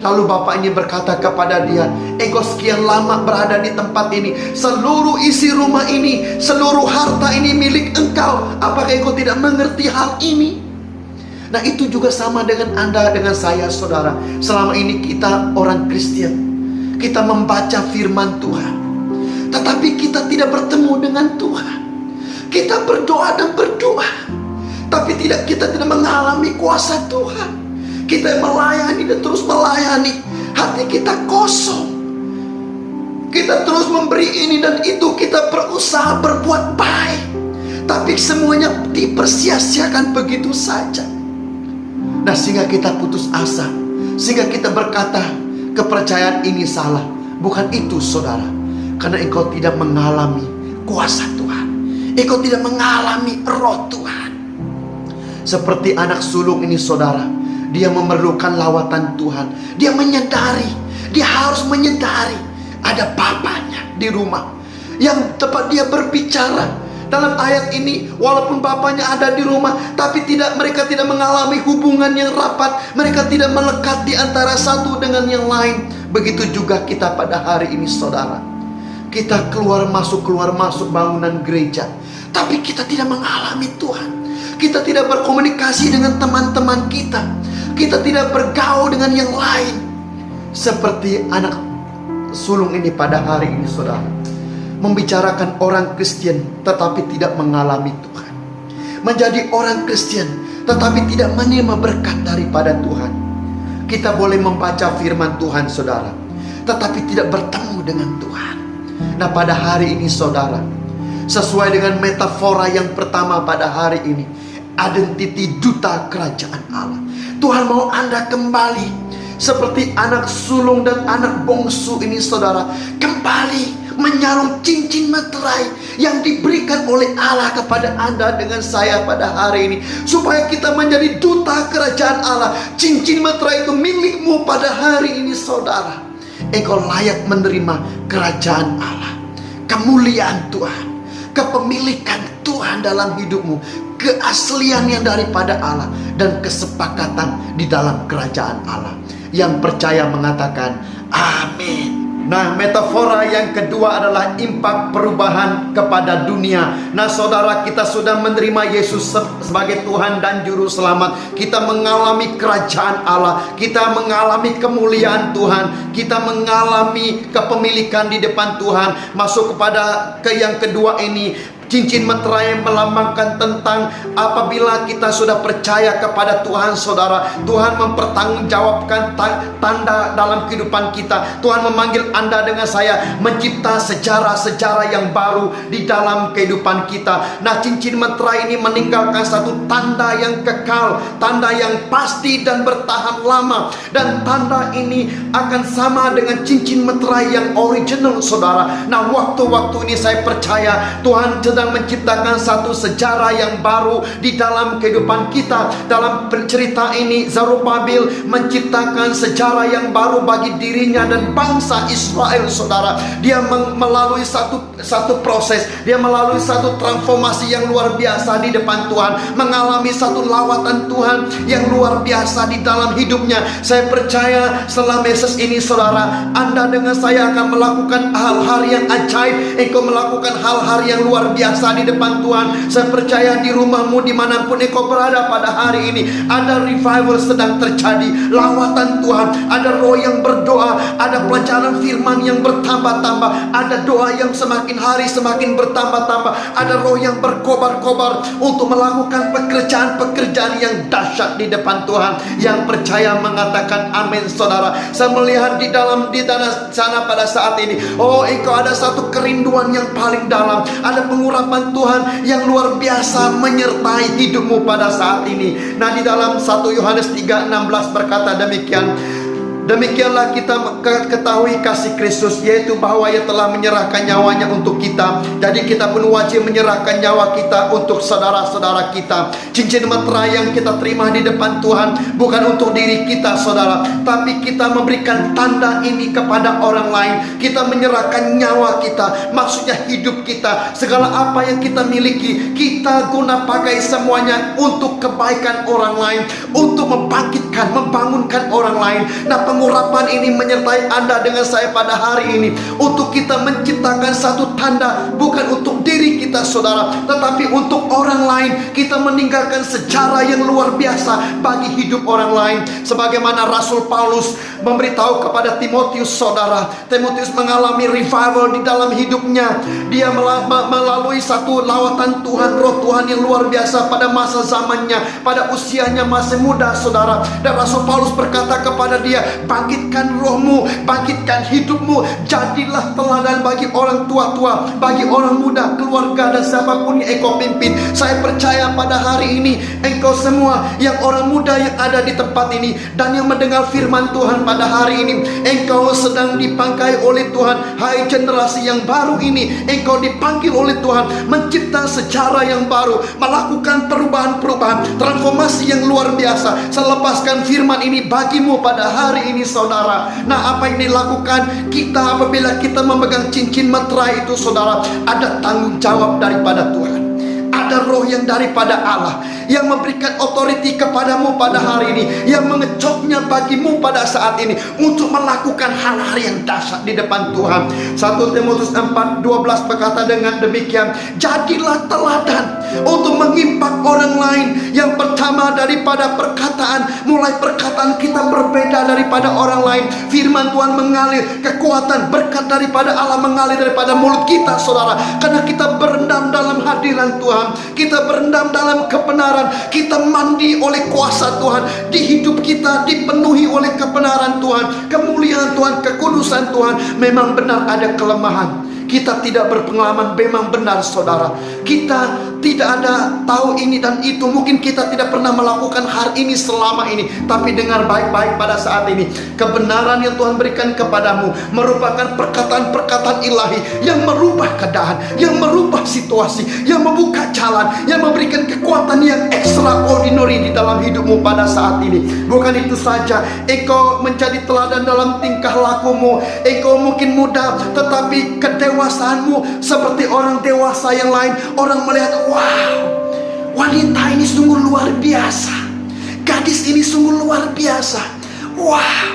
Lalu bapak ini berkata kepada dia, engkau sekian lama berada di tempat ini, seluruh isi rumah ini, seluruh harta ini milik engkau. Apakah engkau tidak mengerti hal ini? Nah, itu juga sama dengan Anda, dengan saya saudara. Selama ini kita orang Kristen, kita membaca firman Tuhan, tetapi kita tidak bertemu dengan Tuhan. Kita berdoa dan berdoa, tapi kita tidak mengalami kuasa Tuhan. Kita melayani dan terus melayani, hati kita kosong. Kita terus memberi ini dan itu, kita berusaha berbuat baik, tapi semuanya dipersia-siakan begitu saja. Nah, sehingga kita putus asa, sehingga kita berkata, kepercayaan ini salah. Bukan itu saudara, karena engkau tidak mengalami kuasa Tuhan, engkau tidak mengalami roh Tuhan. Seperti anak sulung ini saudara, dia memerlukan lawatan Tuhan. Dia menyadari, dia harus menyadari ada bapaknya di rumah yang tepat dia berbicara. Dalam ayat ini, walaupun bapaknya ada di rumah, tapi mereka tidak mengalami hubungan yang rapat. Mereka tidak melekat di antara satu dengan yang lain. Begitu juga kita pada hari ini saudara. Kita keluar masuk bangunan gereja, tapi kita tidak mengalami Tuhan. Kita tidak berkomunikasi dengan teman-teman kita. Kita tidak bergaul dengan yang lain. Seperti anak sulung ini pada hari ini saudara, membicarakan orang Kristen tetapi tidak mengalami Tuhan. Menjadi orang Kristen tetapi tidak menerima berkat daripada Tuhan. Kita boleh membaca firman Tuhan saudara, tetapi tidak bertemu dengan Tuhan. Nah, pada hari ini saudara, sesuai dengan metafora yang pertama pada hari ini, identiti duta kerajaan Allah, Tuhan mau Anda kembali seperti anak sulung dan anak bungsu ini saudara, kembali menyarung cincin meterai yang diberikan oleh Allah kepada Anda dengan saya pada hari ini, supaya kita menjadi duta kerajaan Allah. Cincin meterai itu milikmu pada hari ini saudara. Engkau layak menerima kerajaan Allah, kemuliaan Tuhan, kepemilikan Tuhan dalam hidupmu, keaslian yang daripada Allah, dan kesepakatan di dalam kerajaan Allah. Yang percaya mengatakan amin. Nah, metafora yang kedua adalah impak perubahan kepada dunia. Nah saudara, kita sudah menerima Yesus sebagai Tuhan dan Juru Selamat. Kita mengalami kerajaan Allah, kita mengalami kemuliaan Tuhan, kita mengalami kepemilikan di depan Tuhan. Masuk kepada yang kedua ini, cincin meterai yang melambangkan tentang apabila kita sudah percaya kepada Tuhan saudara, Tuhan mempertanggungjawabkan tanda dalam kehidupan kita. Tuhan memanggil Anda dengan saya mencipta sejarah-sejarah yang baru di dalam kehidupan kita. Nah, cincin meterai ini meninggalkan satu tanda yang kekal, tanda yang pasti dan bertahan lama. Dan tanda ini akan sama dengan cincin meterai yang original saudara. Nah, waktu-waktu ini saya percaya Tuhan sedang menciptakan satu sejarah yang baru di dalam kehidupan kita. Dalam cerita ini, Zerubbabel menciptakan sejarah yang baru bagi dirinya dan bangsa Israel saudara. Dia melalui satu proses, dia melalui satu transformasi yang luar biasa di depan Tuhan, mengalami satu lawatan Tuhan yang luar biasa di dalam hidupnya. Saya percaya setelah Mesias ini saudara, Anda dengan saya akan melakukan hal-hal yang ajaib. Engkau melakukan hal-hal yang luar biasa di depan Tuhan. Saya percaya di rumahmu, dimanapun engkau berada pada hari ini, ada revival sedang terjadi, lawatan Tuhan, ada roh yang berdoa, ada pelajaran firman yang bertambah-tambah, ada doa yang semakin hari semakin bertambah-tambah, ada roh yang berkobar-kobar untuk melakukan pekerjaan-pekerjaan yang dahsyat di depan Tuhan. Yang percaya mengatakan amin saudara. Saya melihat di sana pada saat ini, oh engkau ada satu kerinduan yang paling dalam, ada pengurapan Tuhan yang luar biasa menyertai hidupmu pada saat ini. Nah, di dalam 1 Yohanes 3:16 berkata demikian, Demikianlah kita ketahui kasih Kristus, yaitu bahwa Ia telah menyerahkan nyawanya untuk kita. Jadi kita pun wajib menyerahkan nyawa kita untuk saudara-saudara kita. Cincin meterai yang kita terima di depan Tuhan bukan untuk diri kita, saudara, tapi kita memberikan tanda ini kepada orang lain. Kita menyerahkan nyawa kita, maksudnya hidup kita, segala apa yang kita miliki, kita guna pakai semuanya untuk kebaikan orang lain, untuk membangkitkan, membangunkan orang lain. Nah, pengurapan ini menyertai Anda dengan saya pada hari ini, untuk kita menciptakan satu tanda, bukan untuk diri kita, saudara, tetapi untuk orang lain. Kita meninggalkan sejarah yang luar biasa bagi hidup orang lain. Sebagaimana Rasul Paulus memberitahu kepada Timotius, saudara, Timotius mengalami revival di dalam hidupnya. Dia melalui satu lawatan Tuhan, roh Tuhan yang luar biasa pada masa zamannya, pada usianya masih muda, saudara. Dan Rasul Paulus berkata kepada dia, bangkitkan rohmu, bangkitkan hidupmu, jadilah teladan bagi orang tua-tua, bagi orang muda, keluarga, dan siapapun yang engkau pimpin. Saya percaya pada hari ini engkau semua yang orang muda yang ada di tempat ini dan yang mendengar firman Tuhan pada hari ini, engkau sedang dipakai oleh Tuhan. Hai generasi yang baru ini, engkau dipanggil oleh Tuhan mencipta sejarah yang baru, melakukan perubahan-perubahan, transformasi yang luar biasa. Saya lepaskan firman ini bagimu pada hari ini, saudara. Nah, apa yang dilakukan kita apabila kita memegang cincin meterai itu, saudara? Ada tanggung jawab daripada Tuhan. Ada roh yang daripada Allah yang memberikan otoriti kepadamu pada hari ini, yang mengecoknya bagimu pada saat ini untuk melakukan hal-hal yang dahsyat di depan Tuhan. 1 Timotius 4:12 berkata dengan demikian, jadilah teladan untuk mengimpak orang lain. Yang pertama daripada perkataan, mulai perkataan kita berbeda daripada orang lain. Firman Tuhan mengalir, kekuatan berkat daripada Allah mengalir daripada mulut kita, saudara, karena kita berendam dalam hadiran Tuhan. Kita berendam dalam kebenaran, kita mandi oleh kuasa Tuhan. Di hidup kita dipenuhi oleh kebenaran Tuhan, kemuliaan Tuhan, kekudusan Tuhan. Memang benar ada kelemahan, kita tidak berpengalaman, memang benar, saudara. Kita tidak ada tahu ini dan itu. Mungkin kita tidak pernah melakukan hal ini selama ini, tapi dengar baik-baik pada saat ini, kebenaran yang Tuhan berikan kepadamu merupakan perkataan-perkataan ilahi yang merubah keadaan, yang merubah situasi, yang membuka jalan, yang memberikan kekuatan yang extraordinary di dalam hidupmu pada saat ini. Bukan itu saja, engkau menjadi teladan dalam tingkah lakumu. Engkau mungkin muda, tetapi kedewasaanmu seperti orang dewasa yang lain. Orang melihat, wow, wanita ini sungguh luar biasa, gadis ini sungguh luar biasa, wow,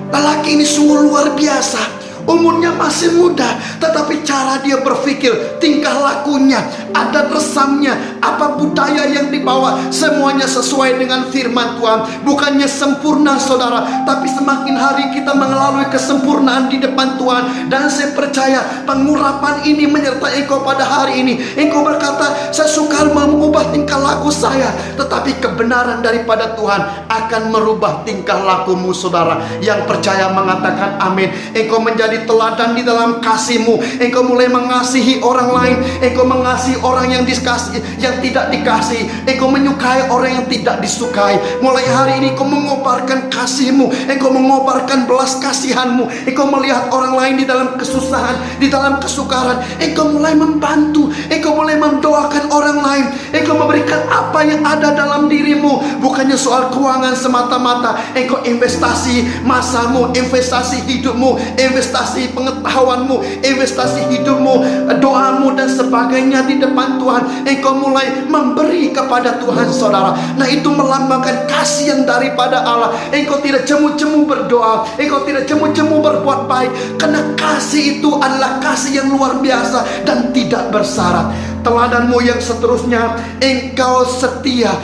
lelaki ini sungguh luar biasa. Umurnya masih muda, tetapi cara dia berpikir, tingkah lakunya, adat resamnya, apa budaya yang dibawa, semuanya sesuai dengan firman Tuhan. Bukannya sempurna, saudara, tapi semakin hari kita melalui kesempurnaan di depan Tuhan. Dan saya percaya pengurapan ini menyertai engkau pada hari ini. Engkau berkata, saya sukar mengubah tingkah laku saya, tetapi kebenaran daripada Tuhan akan merubah tingkah lakumu, saudara. Yang percaya mengatakan amin. Engkau menjadi teladan di dalam kasihmu. Engkau mulai mengasihi orang lain. Engkau mengasihi orang yang dikasihi, yang tidak dikasihi. Engkau menyukai orang yang tidak disukai. Mulai hari ini engkau mengobarkan kasihmu, engkau mengobarkan belas kasihanmu. Engkau melihat orang lain di dalam kesusahan, di dalam kesukaran, engkau mulai membantu, engkau mulai mendoakan orang lain. Engkau memberikan apa yang ada dalam dirimu. Bukannya soal keuangan semata-mata. Engkau investasi masamu, investasi hidupmu, investasi pengetahuanmu, investasi hidupmu, doamu dan sebagainya di depan Tuhan. Engkau mulai memberi kepada Tuhan, saudara. Nah, itu melambangkan kasih yang daripada Allah. Engkau tidak jemu-jemu berdoa, engkau tidak jemu-jemu berbuat baik, karena kasih itu adalah kasih yang luar biasa dan tidak bersyarat. Teladanmu yang seterusnya, engkau setia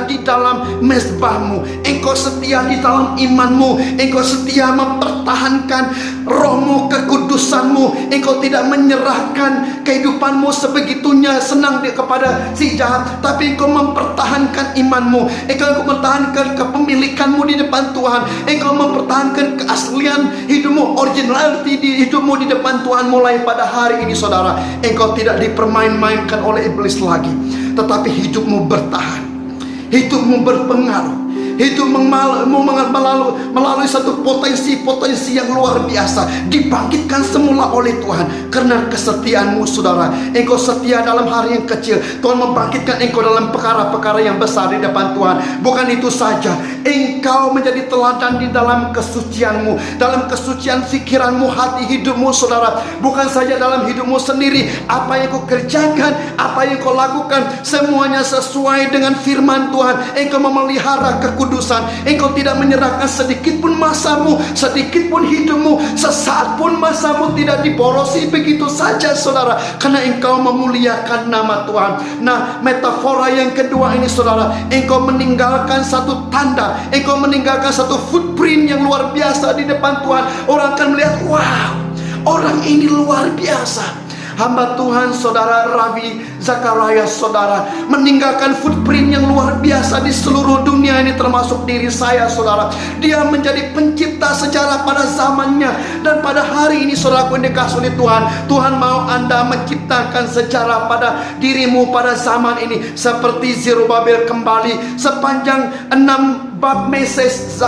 di dalam mezbahmu, engkau setia di dalam imanmu, engkau setia mempertahankan rohmu, kekudusanmu. Engkau tidak menyerahkan kehidupanmu sebegitunya senang kepada si jahat, tapi engkau mempertahankan imanmu, engkau mempertahankan kepemilikanmu di depan Tuhan, engkau mempertahankan keaslian hidupmu, originality di hidupmu di depan Tuhan. Mulai pada hari ini, saudara, engkau tidak dipermain-mainkan oleh iblis lagi, tetapi hidupmu bertahan, hidupmu berpengaruh, hidupmu melalui satu potensi yang luar biasa, dibangkitkan semula oleh Tuhan karena kesetiaanmu, saudara. Engkau setia dalam hari yang kecil, Tuhan membangkitkan engkau dalam perkara-perkara yang besar di depan Tuhan. Bukan itu saja, engkau menjadi teladan di dalam kesucianmu, dalam kesucian pikiranmu, hati hidupmu, saudara. Bukan saja dalam hidupmu sendiri, apa yang kau kerjakan, apa yang kau lakukan, semuanya sesuai dengan firman Tuhan. Engkau memelihara kekudusan, engkau tidak menyerahkan sedikit pun masamu, sedikit pun hidupmu, sesaat pun masamu tidak diborosi begitu saja, saudara, karena engkau memuliakan nama Tuhan. Nah, metafora yang kedua ini, saudara, engkau meninggalkan satu tanda, engkau meninggalkan satu footprint yang luar biasa di depan Tuhan. Orang akan melihat, wow, orang ini luar biasa. Hamba Tuhan saudara Ravi Zakaria, saudara, meninggalkan footprint yang luar biasa di seluruh dunia ini, termasuk diri saya, saudara. Dia menjadi pencipta sejarah pada zamannya, dan pada hari ini, saudaraku yang dikasihi oleh Tuhan, Tuhan mau Anda menciptakan sejarah pada dirimu pada zaman ini, seperti Zerubabel kembali sepanjang 6 bab Meses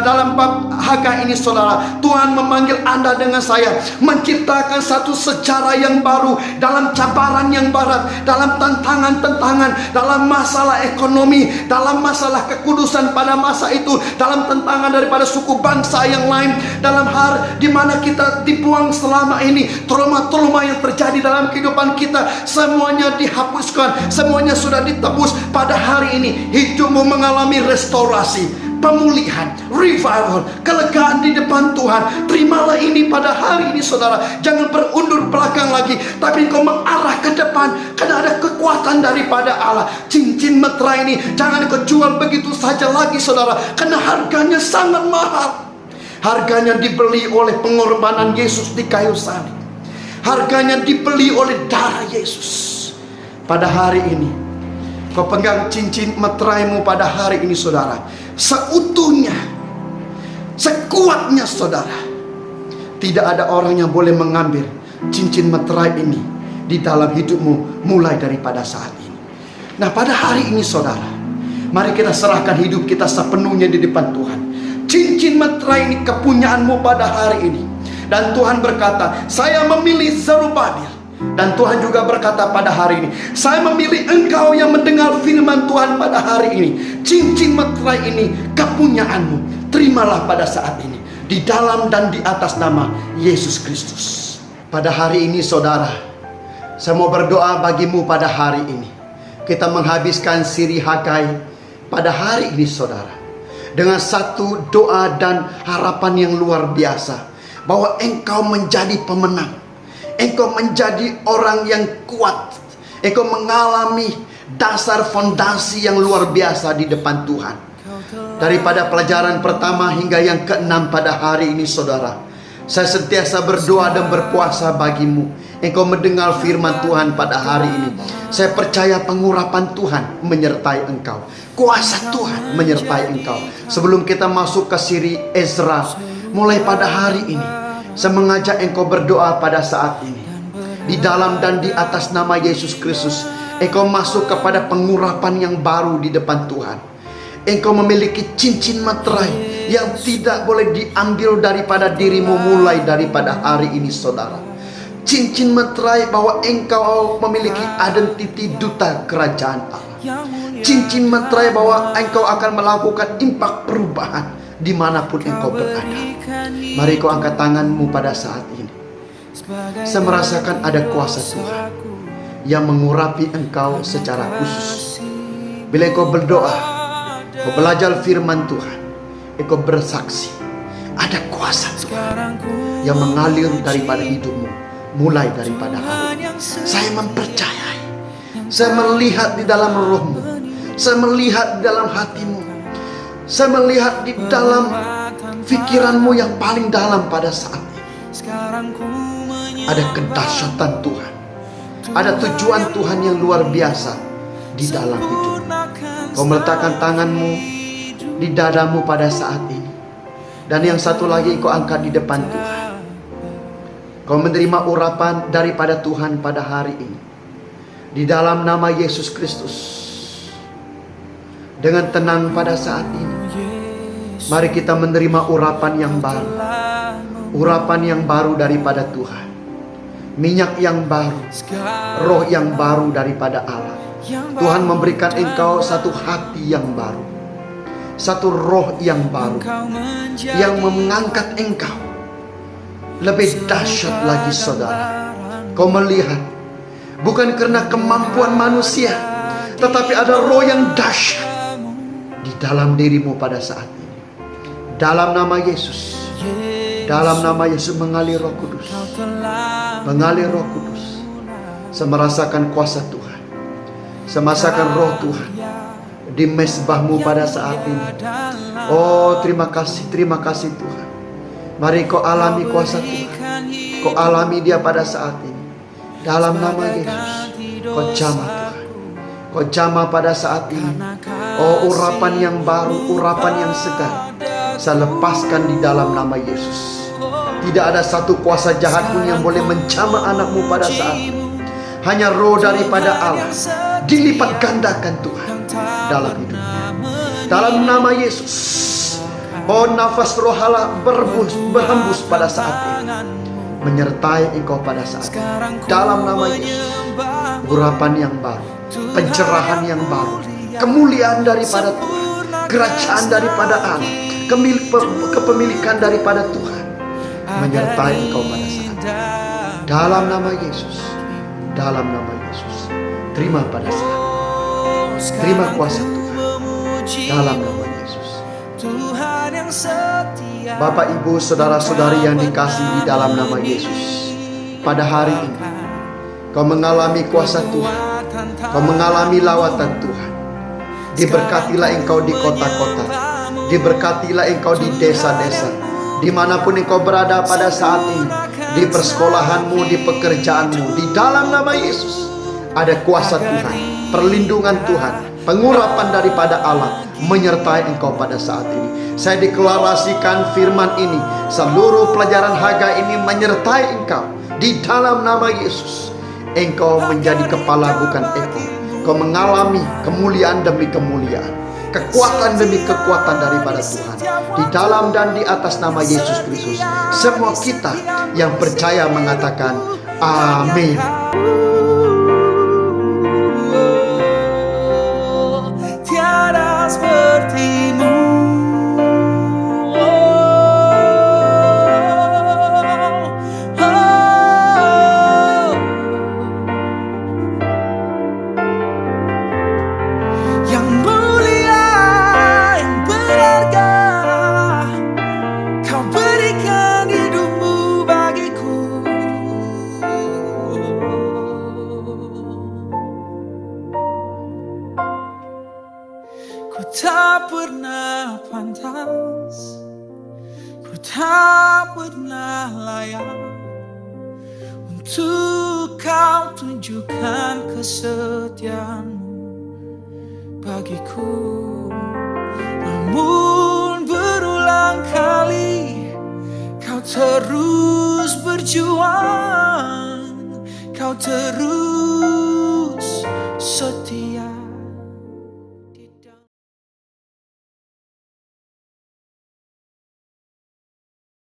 dalam bab Hagai ini, saudara. Tuhan memanggil Anda dengan saya menciptakan satu sejarah yang baru dalam cabaran yang berat, dalam tantangan-tantangan, dalam masalah ekonomi, dalam masalah kekudusan pada masa itu, dalam tantangan daripada suku bangsa yang lain, dalam hal di mana kita dibuang selama ini, trauma-trauma yang terjadi dalam kehidupan kita, semuanya dihapuskan, semuanya sudah ditebus. Pada hari ini hidupmu mengalami restorasi, pemulihan, revival, kelegaan di depan Tuhan. Terimalah ini pada hari ini, saudara. Jangan berundur belakang lagi, tapi engkau mengarah ke depan, karena ada kekuatan daripada Allah. Cincin meterai ini jangan engkau jual begitu saja lagi, saudara, karena harganya sangat mahal. Harganya dibeli oleh pengorbanan Yesus di kayu salib. Harganya dibeli oleh darah Yesus. Pada hari ini kau pegang cincin meteraimu pada hari ini, saudara, seutuhnya, sekuatnya, saudara. Tidak ada orang yang boleh mengambil cincin meterai ini di dalam hidupmu mulai daripada saat ini. Nah, pada hari ini, saudara, mari kita serahkan hidup kita sepenuhnya di depan Tuhan. Cincin meterai ini kepunyaanmu pada hari ini. Dan Tuhan berkata, saya memilih Zerubabel. Dan Tuhan juga berkata pada hari ini, saya memilih engkau yang mendengar firman Tuhan pada hari ini. Cincin meterai ini kepunyaanmu. Terimalah pada saat ini, di dalam dan di atas nama Yesus Kristus. Pada hari ini, saudara, saya mau berdoa bagimu pada hari ini. Kita menghabiskan siri Hagai pada hari ini, saudara, dengan satu doa dan harapan yang luar biasa, bahwa engkau menjadi pemenang. Engkau menjadi orang yang kuat. Engkau mengalami dasar fondasi yang luar biasa di depan Tuhan. Daripada pelajaran pertama hingga yang ke-6 pada hari ini, saudara, saya sentiasa berdoa dan berpuasa bagimu. Engkau mendengar firman Tuhan pada hari ini. Saya percaya pengurapan Tuhan menyertai engkau. Kuasa Tuhan menyertai engkau. Sebelum kita masuk ke siri Ezra, mulai pada hari ini, saya mengajak engkau berdoa pada saat ini. Di dalam dan di atas nama Yesus Kristus, engkau masuk kepada pengurapan yang baru di depan Tuhan. Engkau memiliki cincin meterai yang tidak boleh diambil daripada dirimu mulai daripada hari ini, saudara. Cincin meterai bahwa engkau memiliki identiti duta kerajaan Allah. Cincin meterai bahwa engkau akan melakukan impak perubahan dimanapun engkau berada. Mari kau angkat tanganmu pada saat ini. Saya merasakan ada kuasa Tuhan yang mengurapi engkau secara khusus. Bila engkau berdoa, kau belajar firman Tuhan, engkau bersaksi, ada kuasa Tuhan yang mengalir daripada hidupmu mulai daripada hari ini. Saya mempercayai, saya melihat di dalam rohmu, saya melihat di dalam hatimu, saya melihat di dalam pikiranmu yang paling dalam pada saat ini. Ada kedahsyatan Tuhan, ada tujuan Tuhan yang luar biasa di dalam hidupmu. Kau meletakkan tanganmu di dadamu pada saat ini. Dan yang satu lagi kau angkat di depan Tuhan. Kau menerima urapan daripada Tuhan pada hari ini. Di dalam nama Yesus Kristus. dengan tenang pada saat ini. Mari kita menerima urapan yang baru. Urapan yang baru daripada Tuhan. Minyak yang baru. Roh yang baru daripada Allah. Tuhan memberikan engkau satu hati yang baru. Satu roh yang baru. Yang mengangkat engkau. Lebih dahsyat lagi saudara. Kau melihat. Bukan karena kemampuan manusia. Tetapi ada roh yang dahsyat. Di dalam dirimu pada saat ini. Dalam nama Yesus. Dalam nama Yesus mengalir Roh Kudus. Mengalir Roh Kudus. Saya merasakan kuasa Tuhan. Saya merasakan Roh Tuhan di mezbahmu pada saat ini. Oh, terima kasih Tuhan. Mari kau alami kuasa Tuhan. Kau alami dia pada saat ini. Dalam nama Yesus. Kau jamah Tuhan. Kau jamah pada saat ini. Oh, urapan yang baru, urapan yang segar. Saya lepaskan di dalam nama Yesus. Tidak ada satu kuasa jahat pun yang boleh menjamah anakmu pada saat ini. Hanya roh daripada Allah dilipat gandakan Tuhan dalam hidupnya. Dalam nama Yesus. Oh, nafas roh Allah berhembus pada saat ini. Menyertai engkau pada saat ini. Dalam nama Yesus. Urapan yang baru. Pencerahan yang baru. Kemuliaan daripada Tuhan. Kerajaan daripada Allah. Kepemilikan daripada Tuhan menyertai engkau pada saat ini. Dalam nama Yesus. Dalam nama Yesus. Terima pada saat ini. Terima kuasa Tuhan. Dalam nama Yesus. Bapak, Ibu, saudara-saudari yang dikasihi di dalam nama Yesus. Pada hari ini kau mengalami kuasa Tuhan. Kau mengalami lawatan Tuhan. Diberkatilah engkau di kota-kota. Diberkatilah engkau di desa-desa. Dimanapun engkau berada pada saat ini. Di persekolahanmu, di pekerjaanmu. Di dalam nama Yesus. Ada kuasa Tuhan. Perlindungan Tuhan. Pengurapan daripada Allah menyertai engkau pada saat ini. Saya deklarasikan firman ini. Seluruh pelajaran Hagai ini menyertai engkau. Di dalam nama Yesus. Engkau menjadi kepala bukan ekor. Kau mengalami kemuliaan demi kemuliaan. Kekuatan demi kekuatan daripada Tuhan. Di dalam dan di atas nama Yesus Kristus. Semua kita yang percaya mengatakan amin. Tiada sepertimu. Ku tak pernah pantas, ku tak pernah layak untuk kau tunjukkan kesetiaanmu bagiku. Namun berulang kali kau terus berjuang, kau terus setia.